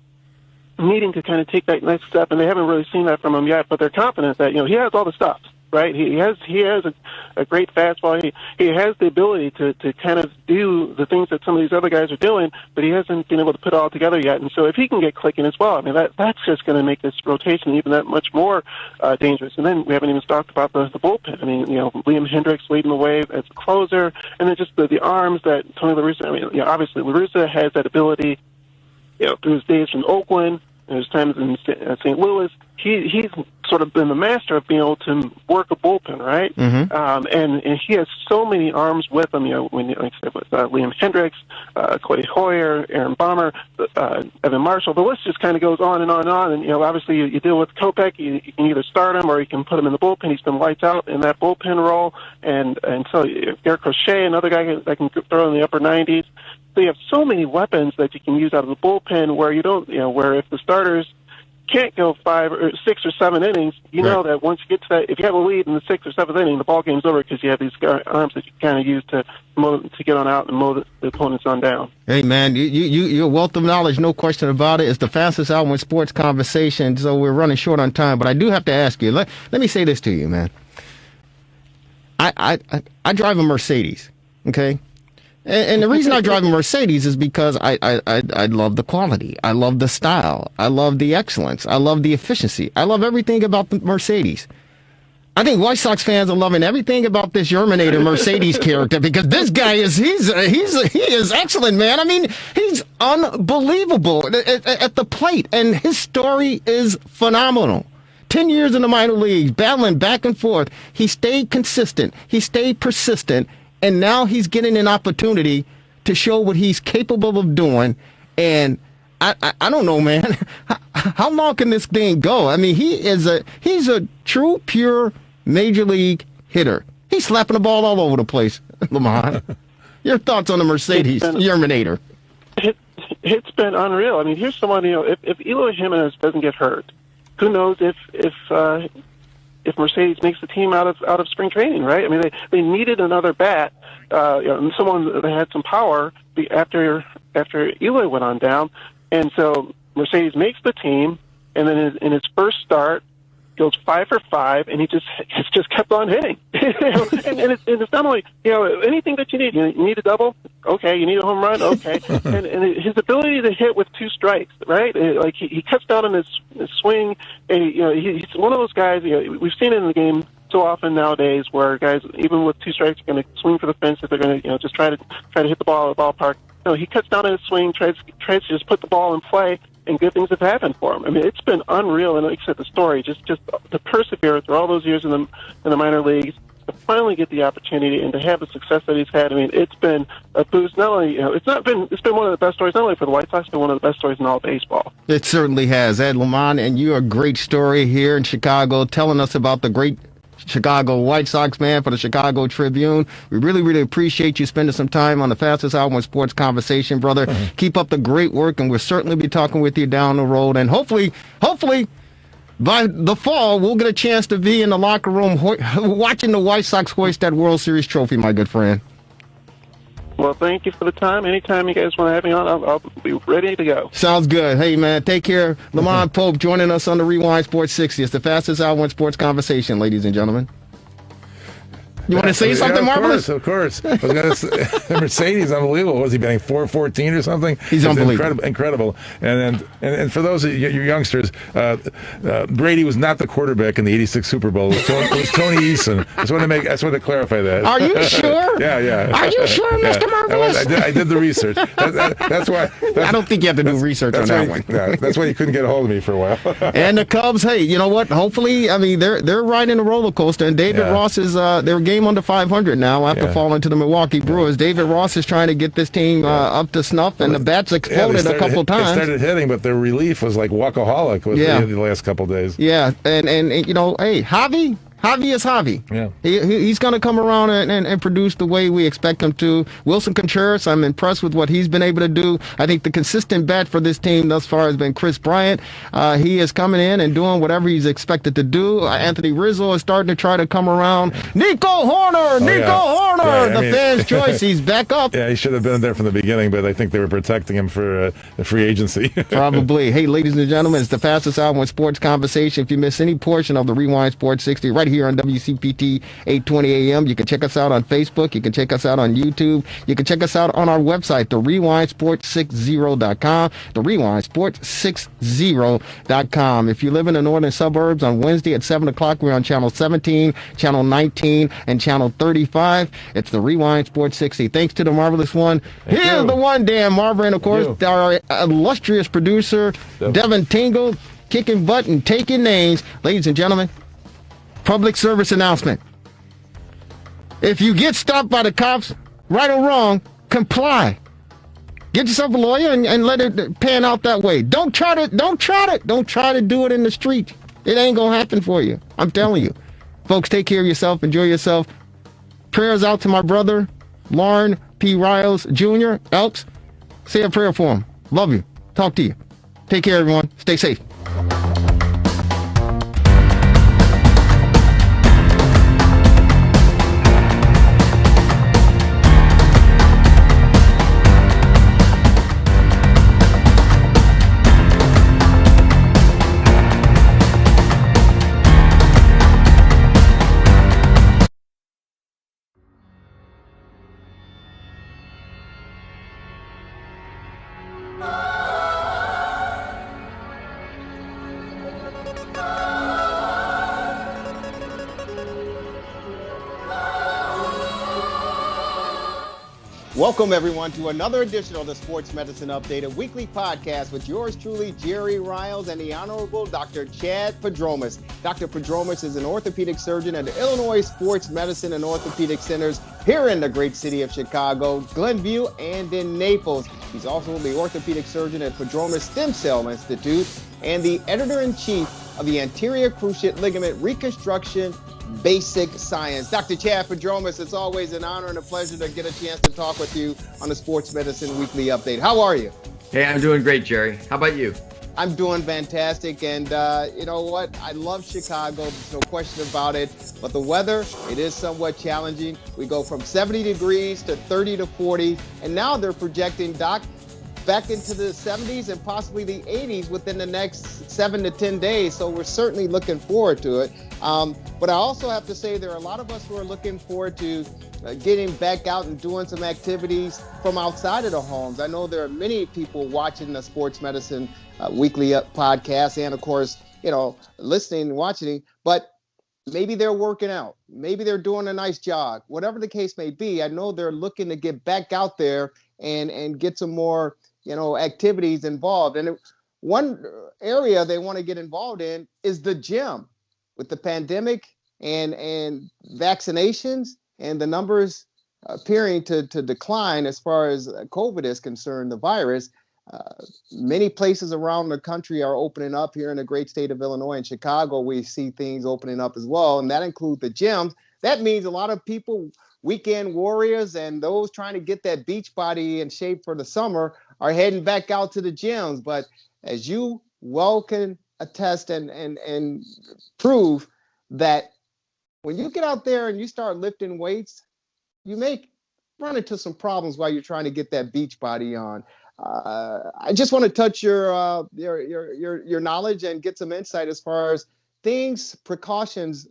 needing to kind of take that next step, and they haven't really seen that from him yet. But they're confident that, you know, he has all the stuff, right? He has a great fastball. He has the ability to kind of do the things that some of these other guys are doing, but he hasn't been able to put it all together yet. And so if he can get clicking as well, I mean, that's just going to make this rotation even that much more dangerous. And then we haven't even talked about the bullpen. I mean, you know, Liam Hendricks leading the way as a closer, and then just the arms that Tony La Russa, I mean, you know, obviously La Russa has that ability, you know, through his days in Oakland, and his times in St. Louis. He's sort of been the master of being able to work a bullpen, right? And he has so many arms with him. You know, when, like I said, with Liam Hendricks, Cody Hoyer, Aaron Bomber, Evan Marshall. The list just kind of goes on and on and on. And you know, obviously, you deal with Kopech. You can either start him or you can put him in the bullpen. He's been lights out in that bullpen role. And so Garrett Crochet, another guy that can throw in the upper 90s. So you have so many weapons that you can use out of the bullpen where you don't, you know, where if the starters can't go 5 or 6 or 7 innings, you know that once you get to that, if you have a lead in the 6th or 7th inning, the ball game's over because you have these arms that you kind of use to get on out and mow the opponents on down. Hey, man, you're a wealth of knowledge, no question about it. It's the fastest hour in sports conversation, so we're running short on time. But I do have to ask you, let me say this to you, man. I drive a Mercedes, okay? And the reason I drive a Mercedes is because I love the quality. I love the style. I love the excellence. I love the efficiency. I love everything about the Mercedes. I think White Sox fans are loving everything about this Yerminator Mercedes character because this guy he is excellent, man. I mean, he's unbelievable at the plate, and his story is phenomenal. 10 years in the minor leagues, battling back and forth. He stayed consistent. He stayed persistent. And now he's getting an opportunity to show what he's capable of doing. And I don't know, man. How long can this thing go? I mean, he's a true, pure major league hitter. He's slapping the ball all over the place, Lamont. Your thoughts on the Mercedes Yerminator? It's been unreal. I mean, here's someone, you know, if Eloy Jimenez doesn't get hurt, who knows if Mercedes makes the team out of spring training, right? I mean, they needed another bat, you know, someone that had some power after Eloy went on down, and so Mercedes makes the team, and then in his first start goes 5 for 5, and it's just kept on hitting. and it's not only, you know, anything that you need. You need a double, okay. You need a home run, okay. and his ability to hit with 2 strikes, right? Like he cuts down on his swing, and you know he's one of those guys. You know, we've seen it in the game so often nowadays where guys, even with 2 strikes, are going to swing for the fence if they're going to, you know, just try to hit the ball out of the ballpark. No, he cuts down on his swing, tries to just put the ball in play, and good things have happened for him. I mean, it's been unreal. And like I said, the story, just to persevere through all those years in the minor leagues, to finally get the opportunity and to have the success that he's had. I mean, it's been a boost. Not only, it's been one of the best stories, not only for the White Sox, but one of the best stories in all of baseball. It certainly has. Ed Lamont, and you're a great story here in Chicago, telling us about the great Chicago White Sox, man, for the Chicago Tribune. We really, really appreciate you spending some time on the Fastest Hour in Sports Conversation, brother. Keep up the great work, and we'll certainly be talking with you down the road. And hopefully, by the fall, we'll get a chance to be in the locker room watching the White Sox hoist that World Series trophy, my good friend. Well, thank you for the time. Anytime you guys want to have me on, I'll be ready to go. Sounds good. Hey, man, take care. Lamont Pope joining us on the Rewind Sports 60. It's the Fastest Hour in Sports Conversation, ladies and gentlemen. You want to say something, Marvelous? Of course. I was going to say, Mercedes, unbelievable. Was he batting 414 or something? He's unbelievable. Incredible. And for those of your youngsters, Brady was not the quarterback in the '86 Super Bowl. It was Tony Eason. I just wanted to clarify that. Are you sure? Yeah. Are you sure, Mr. Marvelous? I did the research. That's why. I don't think you have to do research on that one. That's why you couldn't get a hold of me for a while. And the Cubs, hey, you know what? Hopefully, I mean, they're riding a roller coaster. And David Ross is their game under 500 now after falling to the Milwaukee Brewers. David Ross is trying to get this team up to snuff, and the bats exploded a couple times. They started hitting, but their relief was like walkaholic the last couple days. Yeah, and you know, hey, Javi is Javi. Yeah. He's going to come around and produce the way we expect him to. Wilson Contreras, I'm impressed with what he's been able to do. I think the consistent bat for this team thus far has been Chris Bryant. He is coming in and doing whatever he's expected to do. Anthony Rizzo is starting to try to come around. Nico Horner! Right, the fans' choice. He's back up. Yeah, he should have been there from the beginning, but I think they were protecting him for the free agency. Probably. Hey, ladies and gentlemen, it's the Fastest Hour in Sports Conversation. If you miss any portion of the Rewind Sports 60, right here on WCPT 820 AM. You can check us out on Facebook. You can check us out on YouTube. You can check us out on our website, therewindsports60.com, therewindsports60.com. If you live in the northern suburbs, on Wednesday at 7 o'clock, we're on Channel 17, Channel 19, and Channel 35. It's the Rewind Sports 60. Thanks to the Marvelous One. Here's the one, Dan Marver, and of course, our illustrious producer, Devin Tingle, kicking butt and taking names. Ladies and gentlemen, public service announcement. If you get stopped by the cops, right or wrong, comply. Get yourself a lawyer and let it pan out that way. Don't try to do it in the street. It ain't gonna happen for you. I'm telling you. Folks, take care of yourself. Enjoy yourself. Prayers out to my brother, Lauren P. Riles Jr. Elks. Say a prayer for him. Love you. Talk to you. Take care, everyone. Stay safe. Welcome, everyone, to another edition of the Sports Medicine Update, a weekly podcast with yours truly, Jerry Riles, and the Honorable Dr. Chad Padromas. Dr. Padromas is an orthopedic surgeon at the Illinois Sports Medicine and Orthopedic Centers here in the great city of Chicago, Glenview, and in Naples. He's also the orthopedic surgeon at Padromas Stem Cell Institute and the editor-in-chief of the Anterior Cruciate Ligament Reconstruction Basic Science. Dr. Chad Padromas, it's always an honor and a pleasure to get a chance to talk with you on the Sports Medicine Weekly Update. How are you? Hey, I'm doing great, Jerry. How about you? I'm doing fantastic, and you know what? I love Chicago. There's no question about it. But the weather, it is somewhat challenging. We go from 70 degrees to 30 to 40, and now they're projecting, Doc, back into the 70s and possibly the 80s within the next 7 to 10 days. So we're certainly looking forward to it. But I also have to say there are a lot of us who are looking forward to getting back out and doing some activities from outside of the homes. I know there are many people watching the Sports Medicine Weekly podcast and, of course, you know, listening and watching, but maybe they're working out. Maybe they're doing a nice jog. Whatever the case may be, I know they're looking to get back out there and get some more, you know, activities involved. And one area they want to get involved in is the gym. With the pandemic and vaccinations and the numbers appearing to decline as far as COVID is concerned, the virus, many places around the country are opening up. Here in the great state of Illinois and Chicago, we see things opening up as well, and that includes the gyms. That means a lot of people, weekend warriors and those trying to get that beach body in shape for the summer, are heading back out to the gyms. But as you well can attest and prove, that when you get out there and you start lifting weights, you may run into some problems while you're trying to get that beach body on. I just want to touch your knowledge and get some insight as far as things, precautions,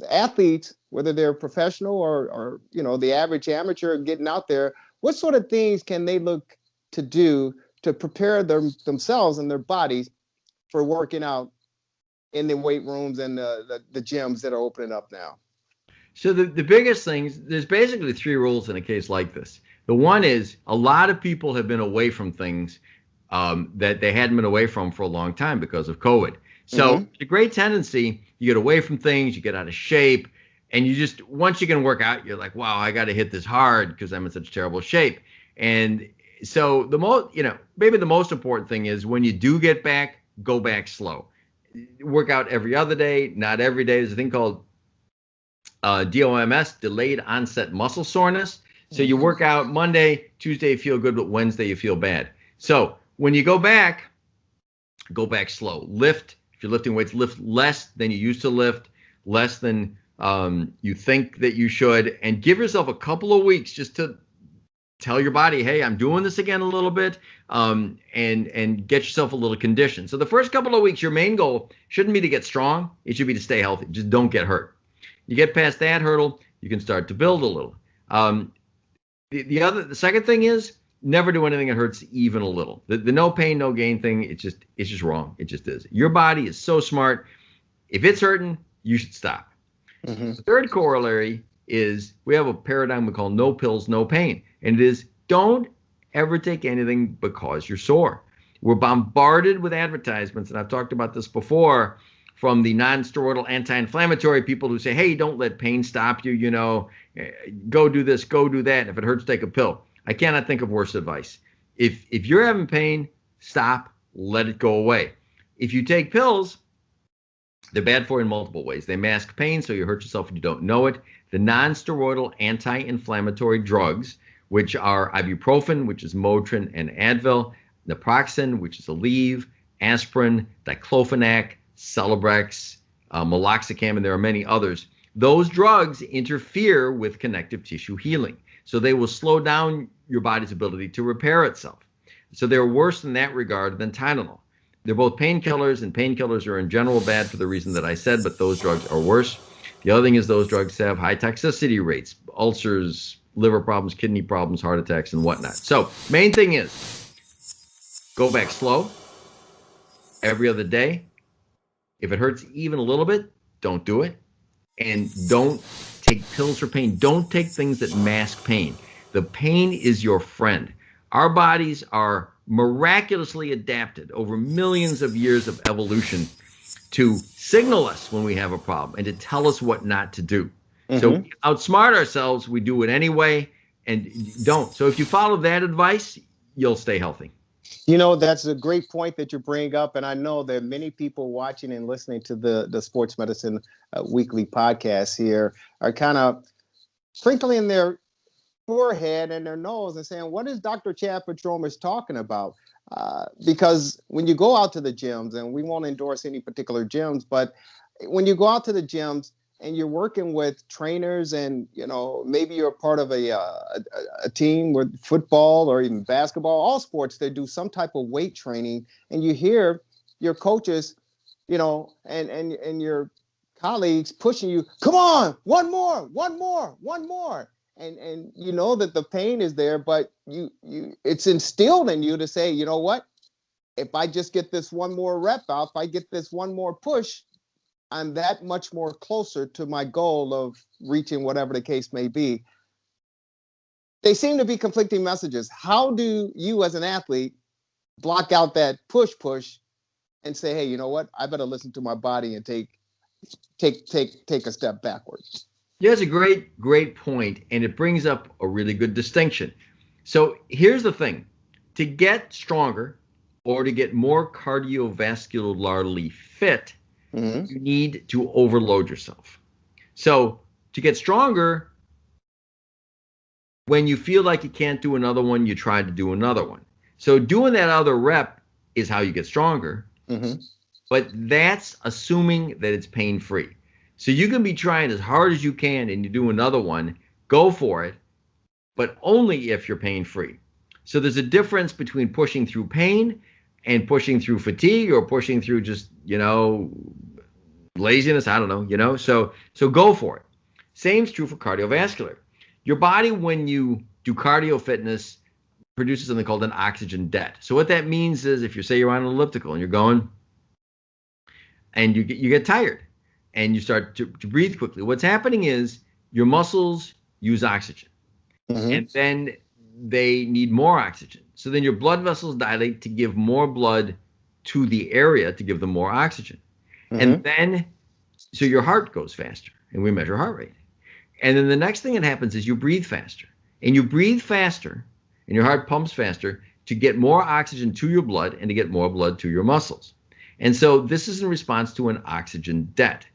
athletes, whether they're professional or the average amateur getting out there. What sort of things can they look to do to prepare themselves and their bodies for working out in the weight rooms and the gyms that are opening up now? So the biggest things, there's basically 3 rules in a case like this. The one is, a lot of people have been away from things that they hadn't been away from for a long time because of COVID. So it's a great tendency, you get away from things, you get out of shape, and you just, once you can work out, you're like, wow, I got to hit this hard because I'm in such terrible shape. And so maybe the most important thing is, when you do get back, go back slow. Work out every other day, not every day. There's a thing called DOMS, delayed onset muscle soreness. So you work out Monday, Tuesday you feel good, but Wednesday you feel bad. So when you go back slow. Lift, if you're lifting weights, lift less than you used to lift, less than you think that you should, and give yourself a couple of weeks just to tell your body, hey, I'm doing this again a little bit, and get yourself a little condition. So the first couple of weeks, your main goal shouldn't be to get strong. It should be to stay healthy. Just don't get hurt. You get past that hurdle, you can start to build a little. The second thing is, never do anything that hurts even a little. The no pain, no gain thing, it's just wrong. It just is. Your body is so smart. If it's hurting, you should stop. The third corollary is, we have a paradigm we call no pills, no pain. And it is, don't ever take anything because you're sore. We're bombarded with advertisements, and I've talked about this before, from the non-steroidal anti-inflammatory people who say, hey, don't let pain stop you, go do this, go do that. If it hurts, take a pill. I cannot think of worse advice. If you're having pain, stop, let it go away. If you take pills, they're bad for you in multiple ways. They mask pain, so you hurt yourself and you don't know it. The non-steroidal anti-inflammatory drugs, which are ibuprofen, which is Motrin and Advil, naproxen, which is Aleve, aspirin, diclofenac, Celebrex, meloxicam, and there are many others. Those drugs interfere with connective tissue healing. So they will slow down your body's ability to repair itself. So they're worse in that regard than Tylenol. They're both painkillers, and painkillers are in general bad for the reason that I said, but those drugs are worse. The other thing is, those drugs have high toxicity rates, ulcers, liver problems, kidney problems, heart attacks, and whatnot. So main thing is, go back slow, every other day. If it hurts even a little bit, don't do it. And don't take pills for pain. Don't take things that mask pain. The pain is your friend. Our bodies are miraculously adapted over millions of years of evolution to signal us when we have a problem and to tell us what not to do. So we outsmart ourselves, we do it anyway, and don't. So if you follow that advice, you'll stay healthy. That's a great point that you bring up. And I know that many people watching and listening to the Sports Medicine Weekly podcast here are kind of crinkling their forehead and their nose and saying, what is Dr. Chad Petromas talking about? Because when you go out to the gyms, and we won't endorse any particular gyms, but when you go out to the gyms and you're working with trainers, and maybe you're a part of a team with football or even basketball, all sports, they do some type of weight training, and you hear your coaches, and your colleagues pushing you, come on, one more, and you know that the pain is there, but it's instilled in you to say, you know what, if I just get this one more rep out, if I get this one more push, I'm that much more closer to my goal of reaching whatever the case may be. They seem to be conflicting messages. How do you, as an athlete, block out that push and say, hey, you know what? I better listen to my body and take a step backwards. Yeah, it's a great point, and it brings up a really good distinction. So here's the thing. To get stronger or to get more cardiovascularly fit, you need to overload yourself. So to get stronger, when you feel like you can't do another one, you try to do another one. So doing that other rep is how you get stronger, but that's assuming that it's pain-free. So you can be trying as hard as you can and you do another one, go for it, but only if you're pain-free. So there's a difference between pushing through pain and pushing through fatigue or pushing through just, laziness. I don't know, so go for it. Same's true for cardiovascular. Your body, when you do cardio fitness, produces something called an oxygen debt. So what that means is if you say you're on an elliptical and you're going and you get tired and you start to breathe quickly, what's happening is your muscles use oxygen and then they need more oxygen. So then your blood vessels dilate to give more blood to the area to give them more oxygen. And then, so your heart goes faster, and we measure heart rate. And then the next thing that happens is you breathe faster. And you breathe faster, and your heart pumps faster to get more oxygen to your blood and to get more blood to your muscles. And so this is in response to an oxygen debt.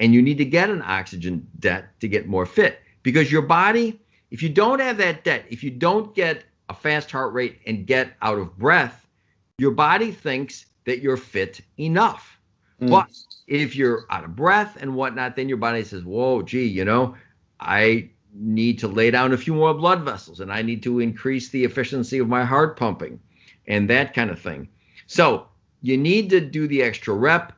And you need to get an oxygen debt to get more fit. Because your body, if you don't have that debt, if you don't get a fast heart rate and get out of breath, your body thinks that you're fit enough. But if you're out of breath and whatnot, then your body says, whoa, gee, I need to lay down a few more blood vessels and I need to increase the efficiency of my heart pumping and that kind of thing. So you need to do the extra rep.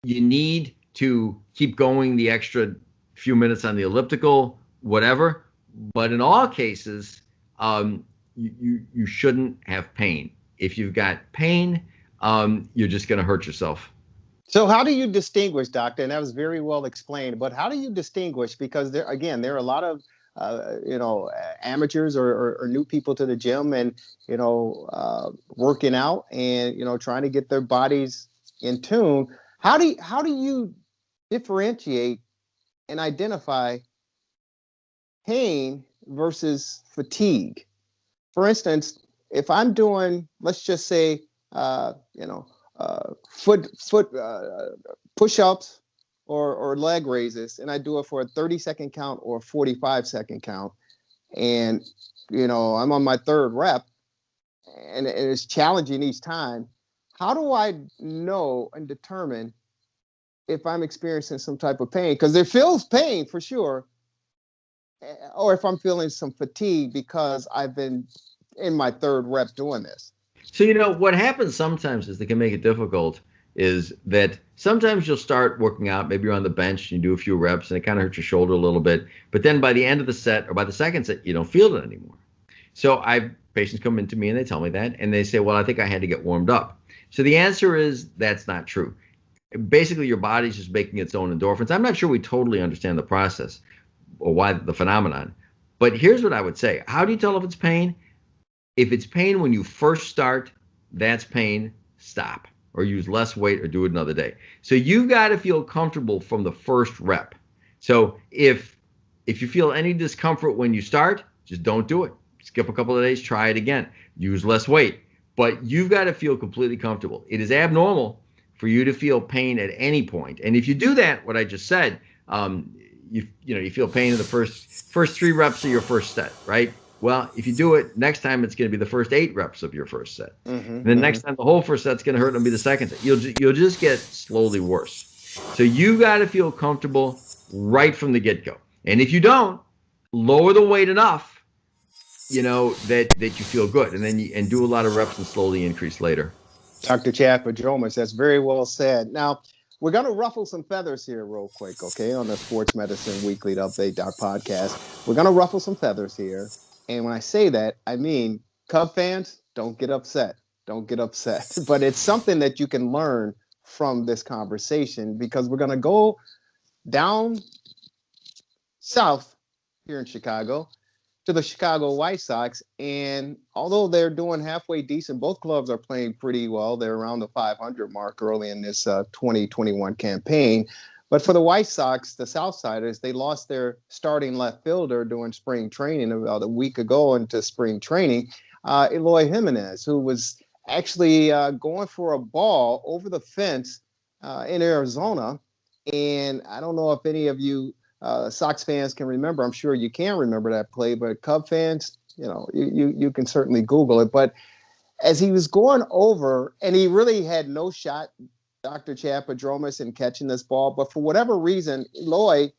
You need to keep going the extra few minutes on the elliptical, whatever. But in all cases, you shouldn't have pain. If you've got pain, you're just going to hurt yourself. So how do you distinguish, doctor? And that was very well explained, but how do you distinguish? Because there are a lot of, amateurs or new people to the gym and, working out and, trying to get their bodies in tune. How do you differentiate and identify pain versus fatigue? For instance, if I'm doing, let's just say, foot push-ups or leg raises, and I do it for a 30-second count or a 45-second count, and I'm on my third rep, and it's challenging each time. How do I know and determine if I'm experiencing some type of pain? Because there feels pain for sure, or if I'm feeling some fatigue because I've been in my third rep doing this. So, what happens sometimes is that can make it difficult is that sometimes you'll start working out, maybe you're on the bench, you do a few reps and it kind of hurts your shoulder a little bit. But then by the end of the set or by the second set, you don't feel it anymore. So patients come into me and they tell me that and they say, well, I think I had to get warmed up. So the answer is that's not true. Basically, your body's just making its own endorphins. I'm not sure we totally understand the process or why the phenomenon. But here's what I would say. How do you tell if it's pain? If it's pain when you first start, that's pain, stop. Or use less weight or do it another day. So you've got to feel comfortable from the first rep. So if you feel any discomfort when you start, just don't do it. Skip a couple of days, try it again. Use less weight. But you've got to feel completely comfortable. It is abnormal for you to feel pain at any point. And if you do that, what I just said, you feel pain in the first 3 reps of your first set, right? Well, if you do it, next time it's going to be the first 8 reps of your first set. And then next time the whole first set's going to hurt and be the second set. You'll just get slowly worse. So you got to feel comfortable right from the get-go. And if you don't, lower the weight enough, that you feel good. And then and do a lot of reps and slowly increase later. Dr. Chad Padromas, that's very well said. Now, we're going to ruffle some feathers here real quick, okay, on the Sports Medicine Weekly Update, our podcast. We're going to ruffle some feathers here. And when I say that, I mean, Cub fans, don't get upset. Don't get upset. But it's something that you can learn from this conversation because we're going to go down south here in Chicago to the Chicago White Sox. And although they're doing halfway decent, both clubs are playing pretty well. They're around the 500 mark early in this 2021 campaign. But for the White Sox, the Southsiders, they lost their starting left fielder during spring training about a week ago into spring training, Eloy Jimenez, who was actually going for a ball over the fence in Arizona. And I don't know if any of you Sox fans can remember. I'm sure you can remember that play, but Cub fans, you can certainly Google it. But as he was going over, and he really had no shot, Dr. Chapadromas, in catching this ball, but for whatever reason, Eloy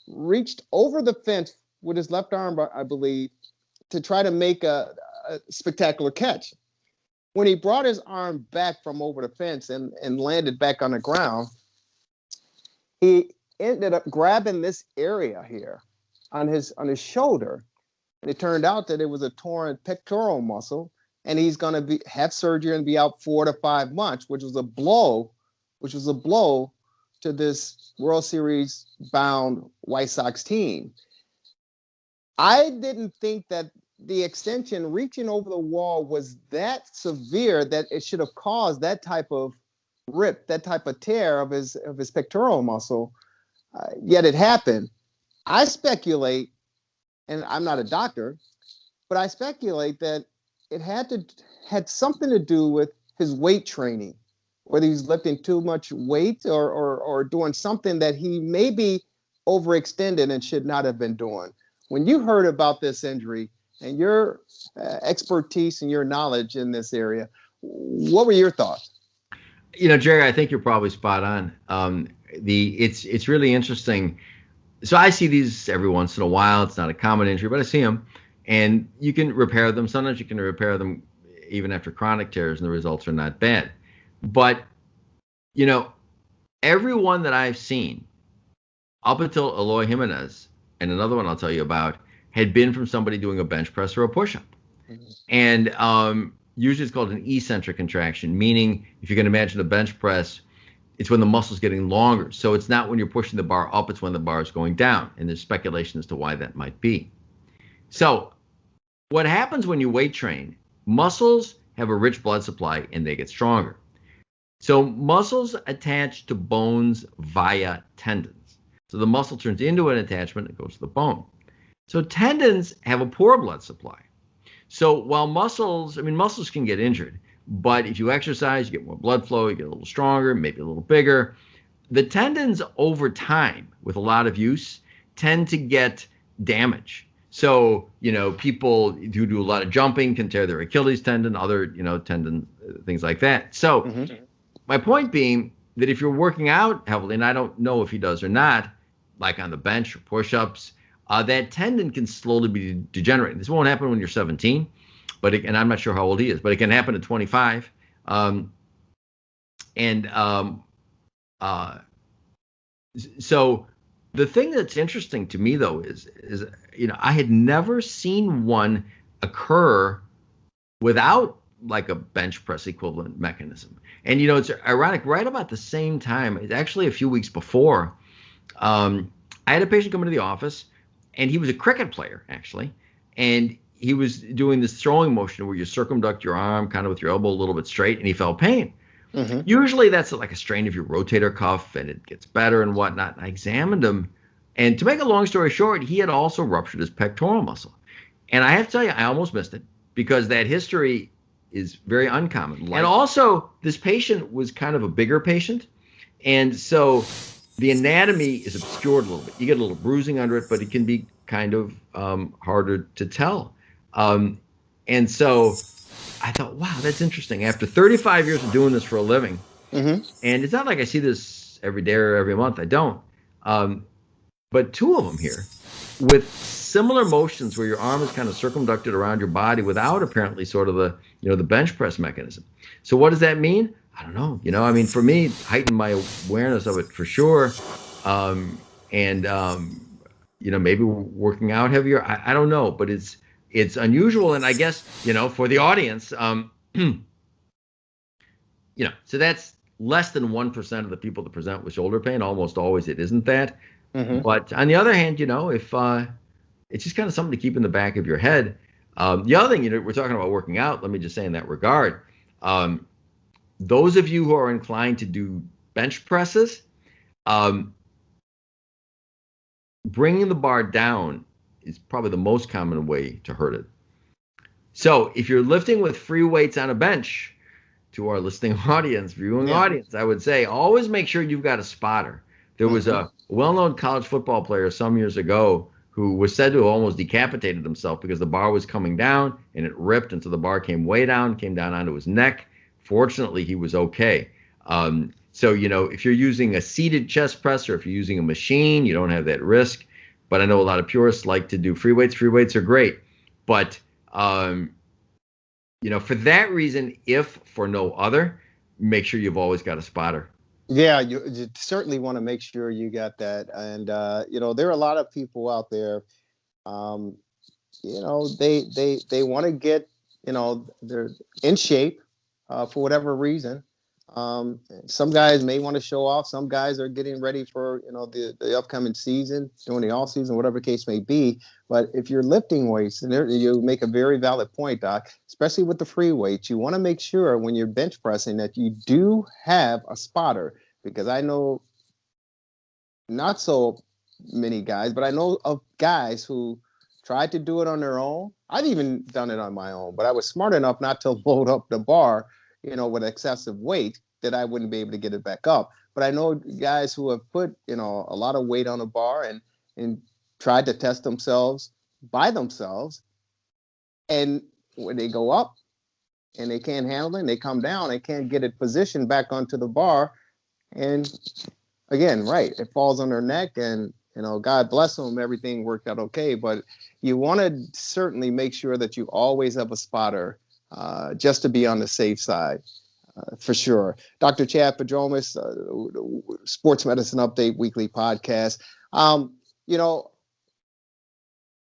reached over the fence with his left arm, I believe, to try to make a spectacular catch. When he brought his arm back from over the fence and landed back on the ground, he ended up grabbing this area here on his shoulder. And it turned out that it was a torn pectoral muscle, and he's going to have surgery and be out 4 to 5 months, which was a blow to this World Series bound White Sox team. I didn't think that the extension reaching over the wall was that severe that it should have caused that type of rip, that type of tear of his pectoral muscle. Yet it happened. I speculate, and I'm not a doctor, but I speculate that it had something to do with his weight training, whether he's lifting too much weight or doing something that he maybe overextended and should not have been doing. When you heard about this injury and your expertise and your knowledge in this area, what were your thoughts? Jerry, I think you're probably spot on. It's really interesting. So I see these every once in a while. It's not a common injury, but I see them, and you can repair them. Sometimes you can repair them even after chronic tears, and the results are not bad. But everyone that I've seen up until Eloy Jimenez, and another one I'll tell you about, had been from somebody doing a bench press or a push-up. And usually it's called an eccentric contraction, meaning if you can imagine a bench press, it's when the muscle's getting longer. So it's not when you're pushing the bar up, it's when the bar is going down. And there's speculation as to why that might be. So what happens when you weight train, muscles have a rich blood supply and they get stronger. So muscles attach to bones via tendons. So the muscle turns into an attachment and goes to the bone. So tendons have a poor blood supply. So while muscles can get injured, but if you exercise, you get more blood flow, you get a little stronger, maybe a little bigger. The tendons over time, with a lot of use, tend to get damage. So, people who do a lot of jumping can tear their Achilles tendon, other, tendon, things like that. So my point being that if you're working out heavily, and I don't know if he does or not, like on the bench or push-ups, that tendon can slowly be degenerating. This won't happen when you're 17, and I'm not sure how old he is, but it can happen at 25. So the thing that's interesting to me, though, is I had never seen one occur without like a bench press equivalent mechanism. And, it's ironic, right about the same time, it's actually a few weeks before, I had a patient come into the office, and he was a cricket player, actually, and he was doing this throwing motion where you circumduct your arm kind of with your elbow a little bit straight, and he felt pain. Usually that's like a strain of your rotator cuff, and it gets better and whatnot. And I examined him, and to make a long story short, he had also ruptured his pectoral muscle. And I have to tell you, I almost missed it because that history is very uncommon. And also, this patient was kind of a bigger patient, and so the anatomy is obscured a little bit. You get a little bruising under it, but it can be kind of harder to tell. And so I thought, wow, that's interesting. After 35 years of doing this for a living, and it's not like I see this every day or every month. I don't. But two of them here with similar motions where your arm is kind of circumducted around your body without apparently sort of the bench press mechanism. So what does that mean? I don't know. For me, heightened my awareness of it for sure. Maybe working out heavier. I don't know, but it's unusual. And I guess, for the audience, so that's less than 1% of the people that present with shoulder pain. Almost always it isn't that. But on the other hand, if it's just kind of something to keep in the back of your head. The other thing, we're talking about working out. Let me just say in that regard, those of you who are inclined to do bench presses, bringing the bar down is probably the most common way to hurt it. So if you're lifting with free weights on a bench, to our listening audience, viewing audience, I would say always make sure you've got a spotter. There was a well-known college football player some years ago who was said to have almost decapitated himself because the bar was coming down and it ripped, and so the bar came way down, came down onto his neck. Fortunately, he was okay. So, if you're using a seated chest press or if you're using a machine, you don't have that risk. But I know a lot of purists like to do free weights. Free weights are great. But, for that reason, if for no other, make sure you've always got a spotter. Yeah, you certainly want to make sure you got that. And, there are a lot of people out there, they want to get, they're in shape for whatever reason. Some guys may want to show off. Some guys are getting ready for, the upcoming season, during the off season, whatever the case may be. But if you're lifting weights, and you make a very valid point, Doc, especially with the free weights, you want to make sure when you're bench pressing that you do have a spotter, because I know not so many guys, but I know of guys who tried to do it on their own. I've even done it on my own, but I was smart enough not to load up the bar, with excessive weight, that I wouldn't be able to get it back up. But I know guys who have put, a lot of weight on the bar and tried to test themselves by themselves. And when they go up and they can't handle it, and they come down, they can't get it positioned back onto the bar. And again, it falls on their neck, and, God bless them, everything worked out okay. But you want to certainly make sure that you always have a spotter, just to be on the safe side, for sure. Dr. Chad Padromas, Sports Medicine Update Weekly Podcast.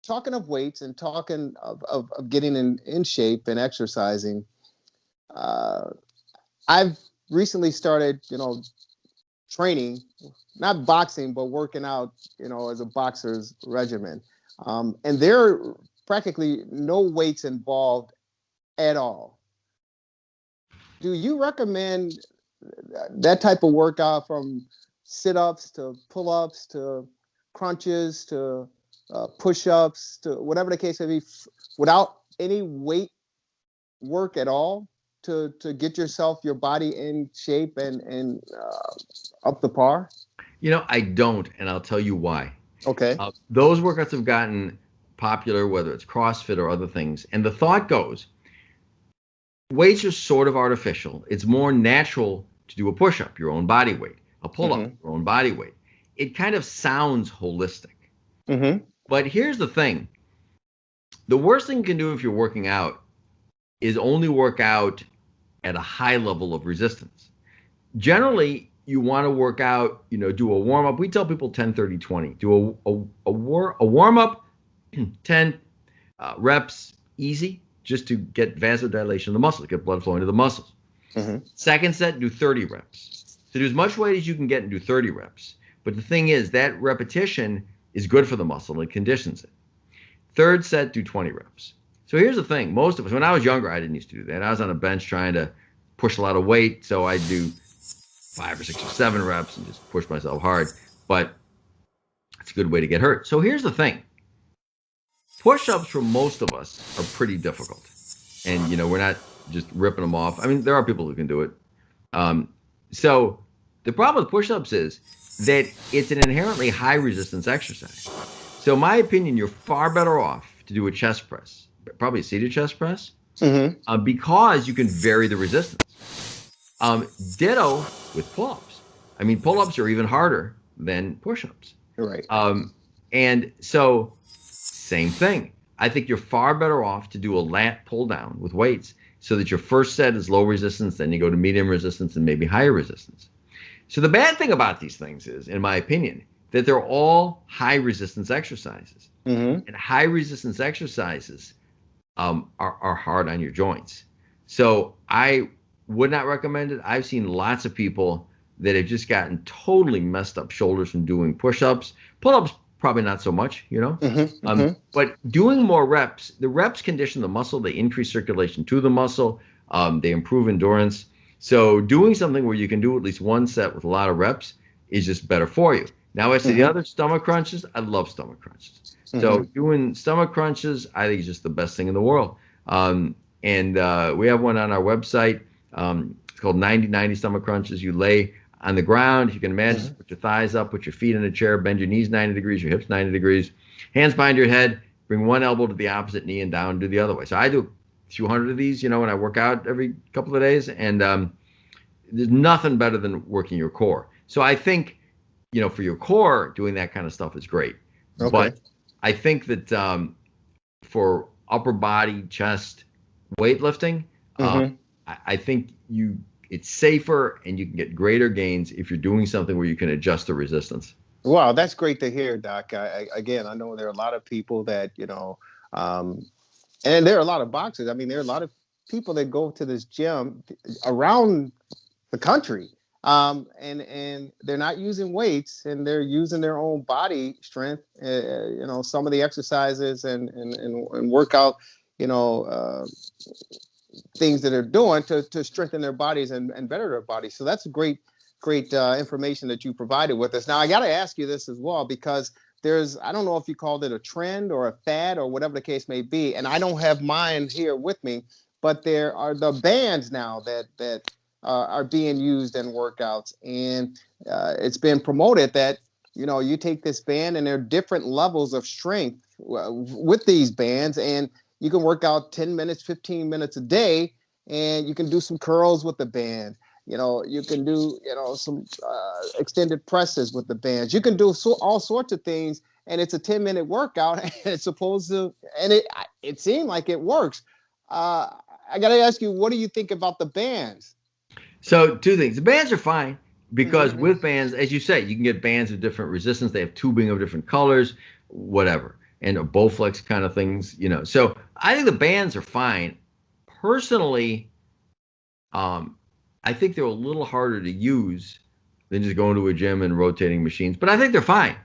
Talking of weights and talking of getting in shape and exercising, I've recently started, training, not boxing, but working out, as a boxer's regimen. And there are practically no weights involved at all. Do you recommend that type of workout, from sit-ups to pull-ups to crunches to push-ups to whatever the case may be, without any weight work at all, to get your body in shape and up the par? I don't, and I'll tell you why. Okay. Those workouts have gotten popular, whether it's CrossFit or other things, and the thought goes, weights are sort of artificial. It's more natural to do a push-up, your own body weight, a pull-up, your own body weight. It kind of sounds holistic. But here's the thing. The worst thing you can do if you're working out is only work out at a high level of resistance. Generally, you want to work out, do a warm-up. We tell people 10, 30, 20. Do a warm-up, 10 reps, easy, just to get vasodilation of the muscles, get blood flowing to the muscles. Second set, do 30 reps. So do as much weight as you can get and do 30 reps. But the thing is, that repetition is good for the muscle. It conditions it. Third set, do 20 reps. So here's the thing. Most of us, when I was younger, I didn't used to do that. I was on a bench trying to push a lot of weight. So I'd do 5 or 6 or 7 reps and just push myself hard. But it's a good way to get hurt. So here's the thing. Push-ups for most of us are pretty difficult. And, we're not just ripping them off. I mean, there are people who can do it. So the problem with push-ups is that it's an inherently high-resistance exercise. So in my opinion, you're far better off to do a chest press, probably a seated chest press, because you can vary the resistance. Ditto with pull-ups. I mean, pull-ups are even harder than push-ups. Right. And so same thing. I think you're far better off to do a lat pull down with weights so that your first set is low resistance, then you go to medium resistance and maybe higher resistance. So the bad thing about these things is, in my opinion, that they're all high resistance exercises. And high resistance exercises are hard on your joints. So I would not recommend it. I've seen lots of people that have just gotten totally messed up shoulders from doing push-ups. Pull-ups probably not so much, but doing more reps, the reps condition the muscle, they increase circulation to the muscle, they improve endurance. So doing something where you can do at least one set with a lot of reps is just better for you. Now, as to the other stomach crunches, I love stomach crunches. So doing stomach crunches, I think is just the best thing in the world. And we have one on our website. It's called 90-90 stomach crunches. You lay on the ground, if you can imagine, put your thighs up, put your feet in a chair, bend your knees 90 degrees, your hips 90 degrees, hands behind your head, bring one elbow to the opposite knee and down, do the other way. So I do a few hundred of these, when I work out every couple of days, and there's nothing better than working your core. So I think, for your core, doing that kind of stuff is great. Okay. But I think that for upper body, chest, weightlifting, I think it's safer and you can get greater gains if you're doing something where you can adjust the resistance. Wow, that's great to hear, Doc. Again, I know there are a lot of people that, and there are a lot of boxers. I mean, there are a lot of people that go to this gym around the country, and they're not using weights, and they're using their own body strength. Some of the exercises and workout, things that they're doing to strengthen their bodies and better their bodies. So that's great information that you provided with us. Now, I got to ask you this as well, because I don't know if you called it a trend or a fad or whatever the case may be, and I don't have mine here with me, but there are the bands now that are being used in workouts, and it's been promoted that you take this band and there are different levels of strength with these bands, and you can work out 10 minutes, 15 minutes a day, and you can do some curls with the band. You can do some extended presses with the bands. You can do all sorts of things, and it's a 10-minute workout, and it's supposed to, and it seemed like it works. I got to ask you, what do you think about the bands? So two things. The bands are fine because with bands, as you say, you can get bands of different resistance. They have tubing of different colors, whatever, and Bowflex kind of things, So I think the bands are fine. Personally, I think they're a little harder to use than just going to a gym and rotating machines, but I think they're fine.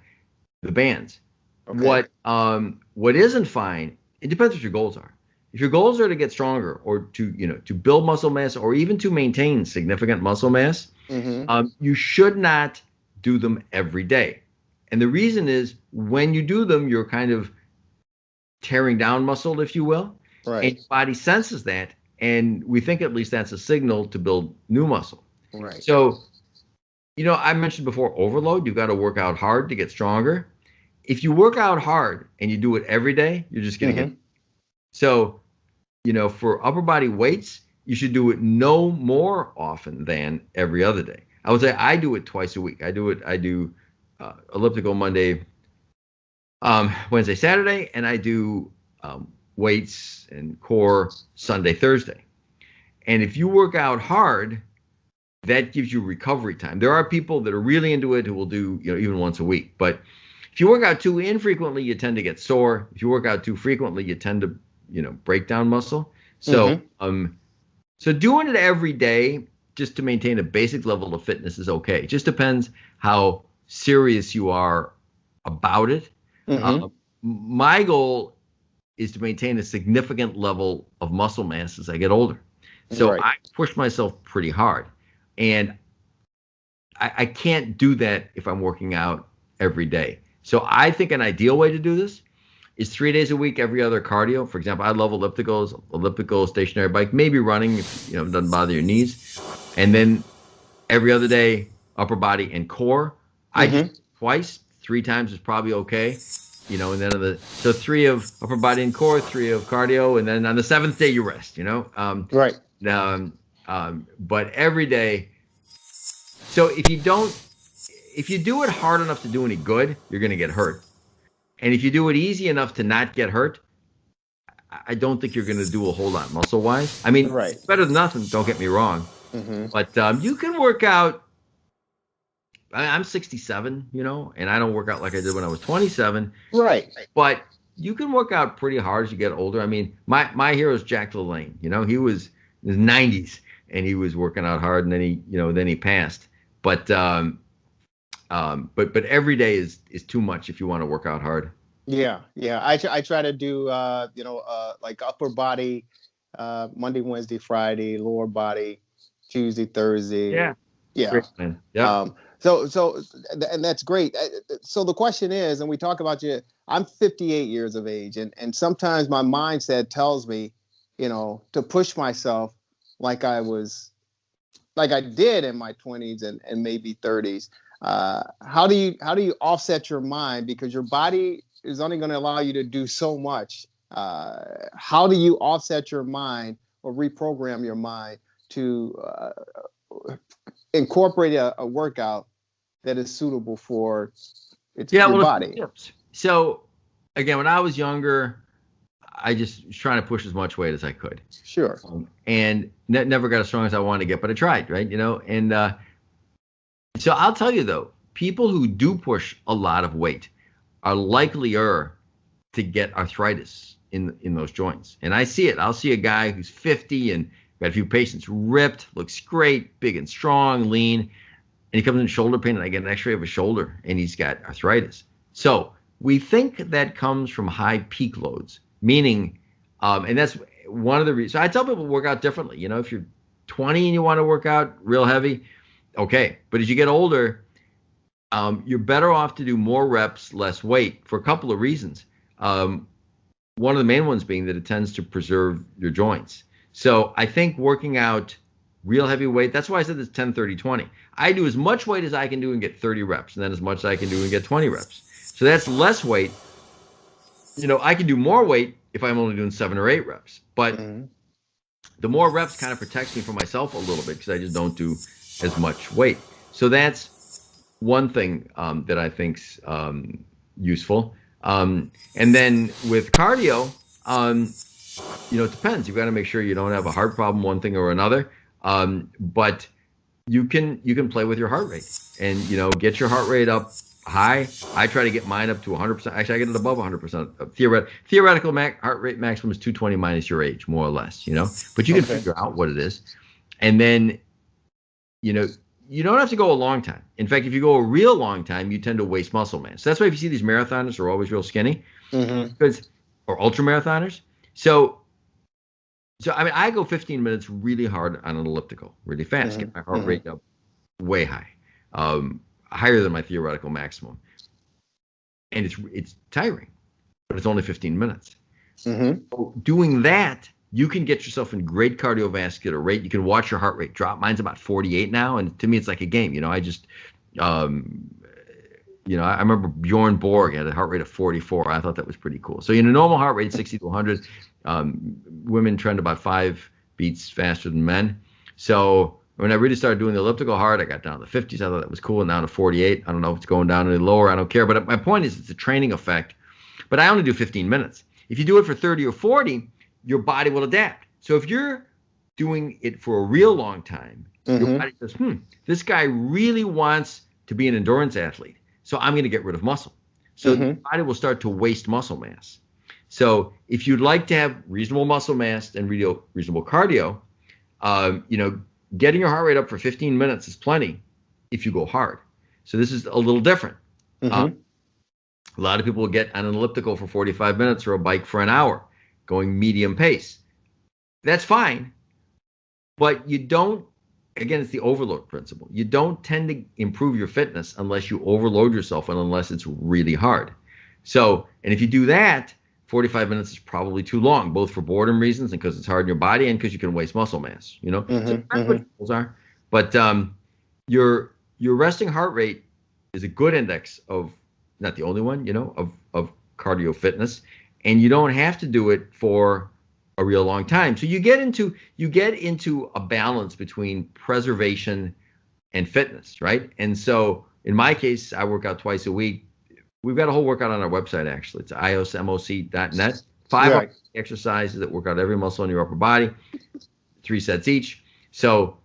The bands. Okay. What isn't fine, it depends what your goals are. If your goals are to get stronger or to build muscle mass or even to maintain significant muscle mass, you should not do them every day. And the reason is when you do them, you're kind of tearing down muscle, if you will. Right. And your body senses that. And we think at least that's a signal to build new muscle. Right. So, I mentioned before overload. You've got to work out hard to get stronger. If you work out hard and you do it every day, you're just going to get. So, for upper body weights, you should do it no more often than every other day. I would say I do it twice a week. I do elliptical Monday, Wednesday, Saturday, and I do weights and core Sunday, Thursday. And if you work out hard, that gives you recovery time. There are people that are really into it who will do, even once a week. But if you work out too infrequently, you tend to get sore. If you work out too frequently, you tend to, break down muscle. So, so doing it every day just to maintain a basic level of fitness is okay. It just depends how serious you are about it. My goal is to maintain a significant level of muscle mass as I get older. So I push myself pretty hard. And I can't do that if I'm working out every day. So I think an ideal way to do this is 3 days a week, every other cardio. For example, I love elliptical, stationary bike, maybe running if it doesn't bother your knees. And then every other day, upper body and core. I do twice, 3 times is probably okay. And then so 3 of upper body and core, 3 of cardio, and then on the 7th day you rest. Right. But every day. So if you do it hard enough to do any good, you're going to get hurt. And if you do it easy enough to not get hurt, I don't think you're going to do a whole lot muscle wise. I mean, it's better than nothing. Don't get me wrong. But you can work out. I'm 67, and I don't work out like I did when I was 27. Right. But you can work out pretty hard as you get older. I mean, my hero is Jack LaLanne. He was in his 90s and he was working out hard, and then he passed. But But every day is too much if you want to work out hard. Yeah. I try to do like upper body Monday, Wednesday, Friday, lower body Tuesday, Thursday. Yeah. Great plan. Yeah. And that's great. So the question is, and we talk about I'm 58 years of age, and sometimes my mindset tells me, to push myself like I did in my 20s and maybe 30s. How do you offset your mind, because your body is only going to allow you to do so much? How do you offset your mind or reprogram your mind to incorporate a workout that is suitable for your body? So again, when I was younger, I just was trying to push as much weight as I could. Sure. And never got as strong as I wanted to get, but I tried, right? And so I'll tell you though, people who do push a lot of weight are likelier to get arthritis in those joints. And I see it. I'll see a guy who's 50 and got a few patients, ripped, looks great, big and strong, lean, and he comes in shoulder pain, and I get an x-ray of his shoulder, and he's got arthritis. So we think that comes from high peak loads, meaning, and that's one of the reasons. So I tell people to work out differently. If you're 20 and you want to work out real heavy, okay. But as you get older, you're better off to do more reps, less weight, for a couple of reasons. One of the main ones being that it tends to preserve your joints. So I think working out real heavy weight, that's why I said this 10, 30, 20. I do as much weight as I can do and get 30 reps, and then as much as I can do and get 20 reps. So that's less weight. I can do more weight if I'm only doing 7 or 8 reps. But the more reps kind of protects me from myself a little bit, because I just don't do as much weight. So that's one thing that I think's useful. And then with cardio, it depends. You've got to make sure you don't have a heart problem, one thing or another. But you can play with your heart rate and, get your heart rate up high. I try to get mine up to 100%. Actually, I get it above 100%. Theoretical heart rate maximum is 220 minus your age, more or less, but you can figure out what it is. And then, you don't have to go a long time. In fact, if you go a real long time, you tend to waste muscle mass. So that's why if you see these marathoners are always real skinny, or ultra marathoners. So I go 15 minutes really hard on an elliptical, really fast, get my heart rate up way high, higher than my theoretical maximum. And it's tiring, but it's only 15 minutes. So doing that, you can get yourself in great cardiovascular rate. You can watch your heart rate drop. Mine's about 48 now, and to me, it's like a game. I just, I remember Bjorn Borg had a heart rate of 44. I thought that was pretty cool. So a normal heart rate, 60 to 100. Women trend about 5 beats faster than men. So when I really started doing the elliptical hard, I got down to the 50s. I thought that was cool, and now to 48. I don't know if it's going down any lower. I don't care. But my point is, it's a training effect. But I only do 15 minutes. If you do it for 30 or 40, your body will adapt. So if you're doing it for a real long time, your body says, this guy really wants to be an endurance athlete, so I'm going to get rid of muscle. So the body will start to waste muscle mass. So if you'd like to have reasonable muscle mass and reasonable cardio, getting your heart rate up for 15 minutes is plenty if you go hard. So this is a little different. A lot of people will get on an elliptical for 45 minutes or a bike for an hour, going medium pace. That's fine, but you don't, again, it's the overload principle. You don't tend to improve your fitness unless you overload yourself and unless it's really hard. So, and if you do that, 45 minutes is probably too long, both for boredom reasons and because it's hard in your body and because you can waste muscle mass, So that's what goals are. But your resting heart rate is a good index of, not the only one, of cardio fitness. And you don't have to do it for a real long time. So you get into a balance between preservation and fitness, right? And so in my case, I work out twice a week. We've got a whole workout on our website, actually. It's iosmoc.net. 5 exercises that work out every muscle in your upper body, 3 sets each. So,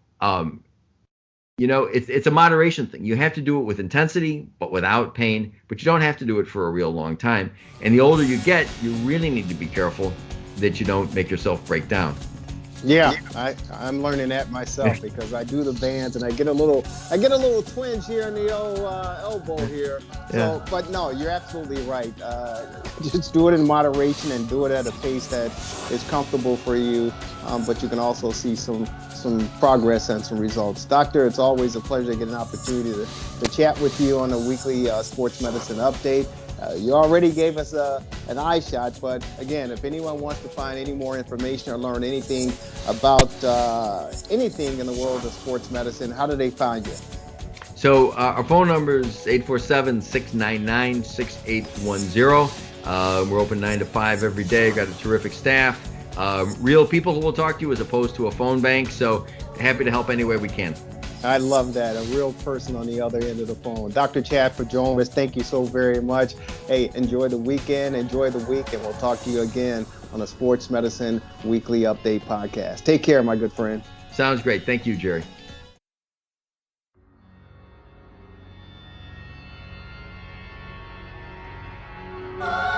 it's a moderation thing. You have to do it with intensity, but without pain. But you don't have to do it for a real long time. And the older you get, you really need to be careful that you don't make yourself break down. Yeah, I'm learning that myself because I do the bands and I get a little twinge here in the old elbow here. So, but no, you're absolutely right. Just do it in moderation and do it at a pace that is comfortable for you. But you can also see some progress and some results. Doctor, it's always a pleasure to get an opportunity to chat with you on a weekly sports medicine update. You already gave us an eye shot, but again, if anyone wants to find any more information or learn anything about anything in the world of sports medicine, how do they find you? So our phone number is 847-699-6810. We're open 9 to 5 every day. Got a terrific staff. Real people who will talk to you as opposed to a phone bank. So happy to help any way we can. I love that. A real person on the other end of the phone. Dr. Chad, for joining us, thank you so very much. Hey, enjoy the weekend, enjoy the week, and we'll talk to you again on a Sports Medicine Weekly Update podcast. Take care, my good friend. Sounds great. Thank you, Jerry. Oh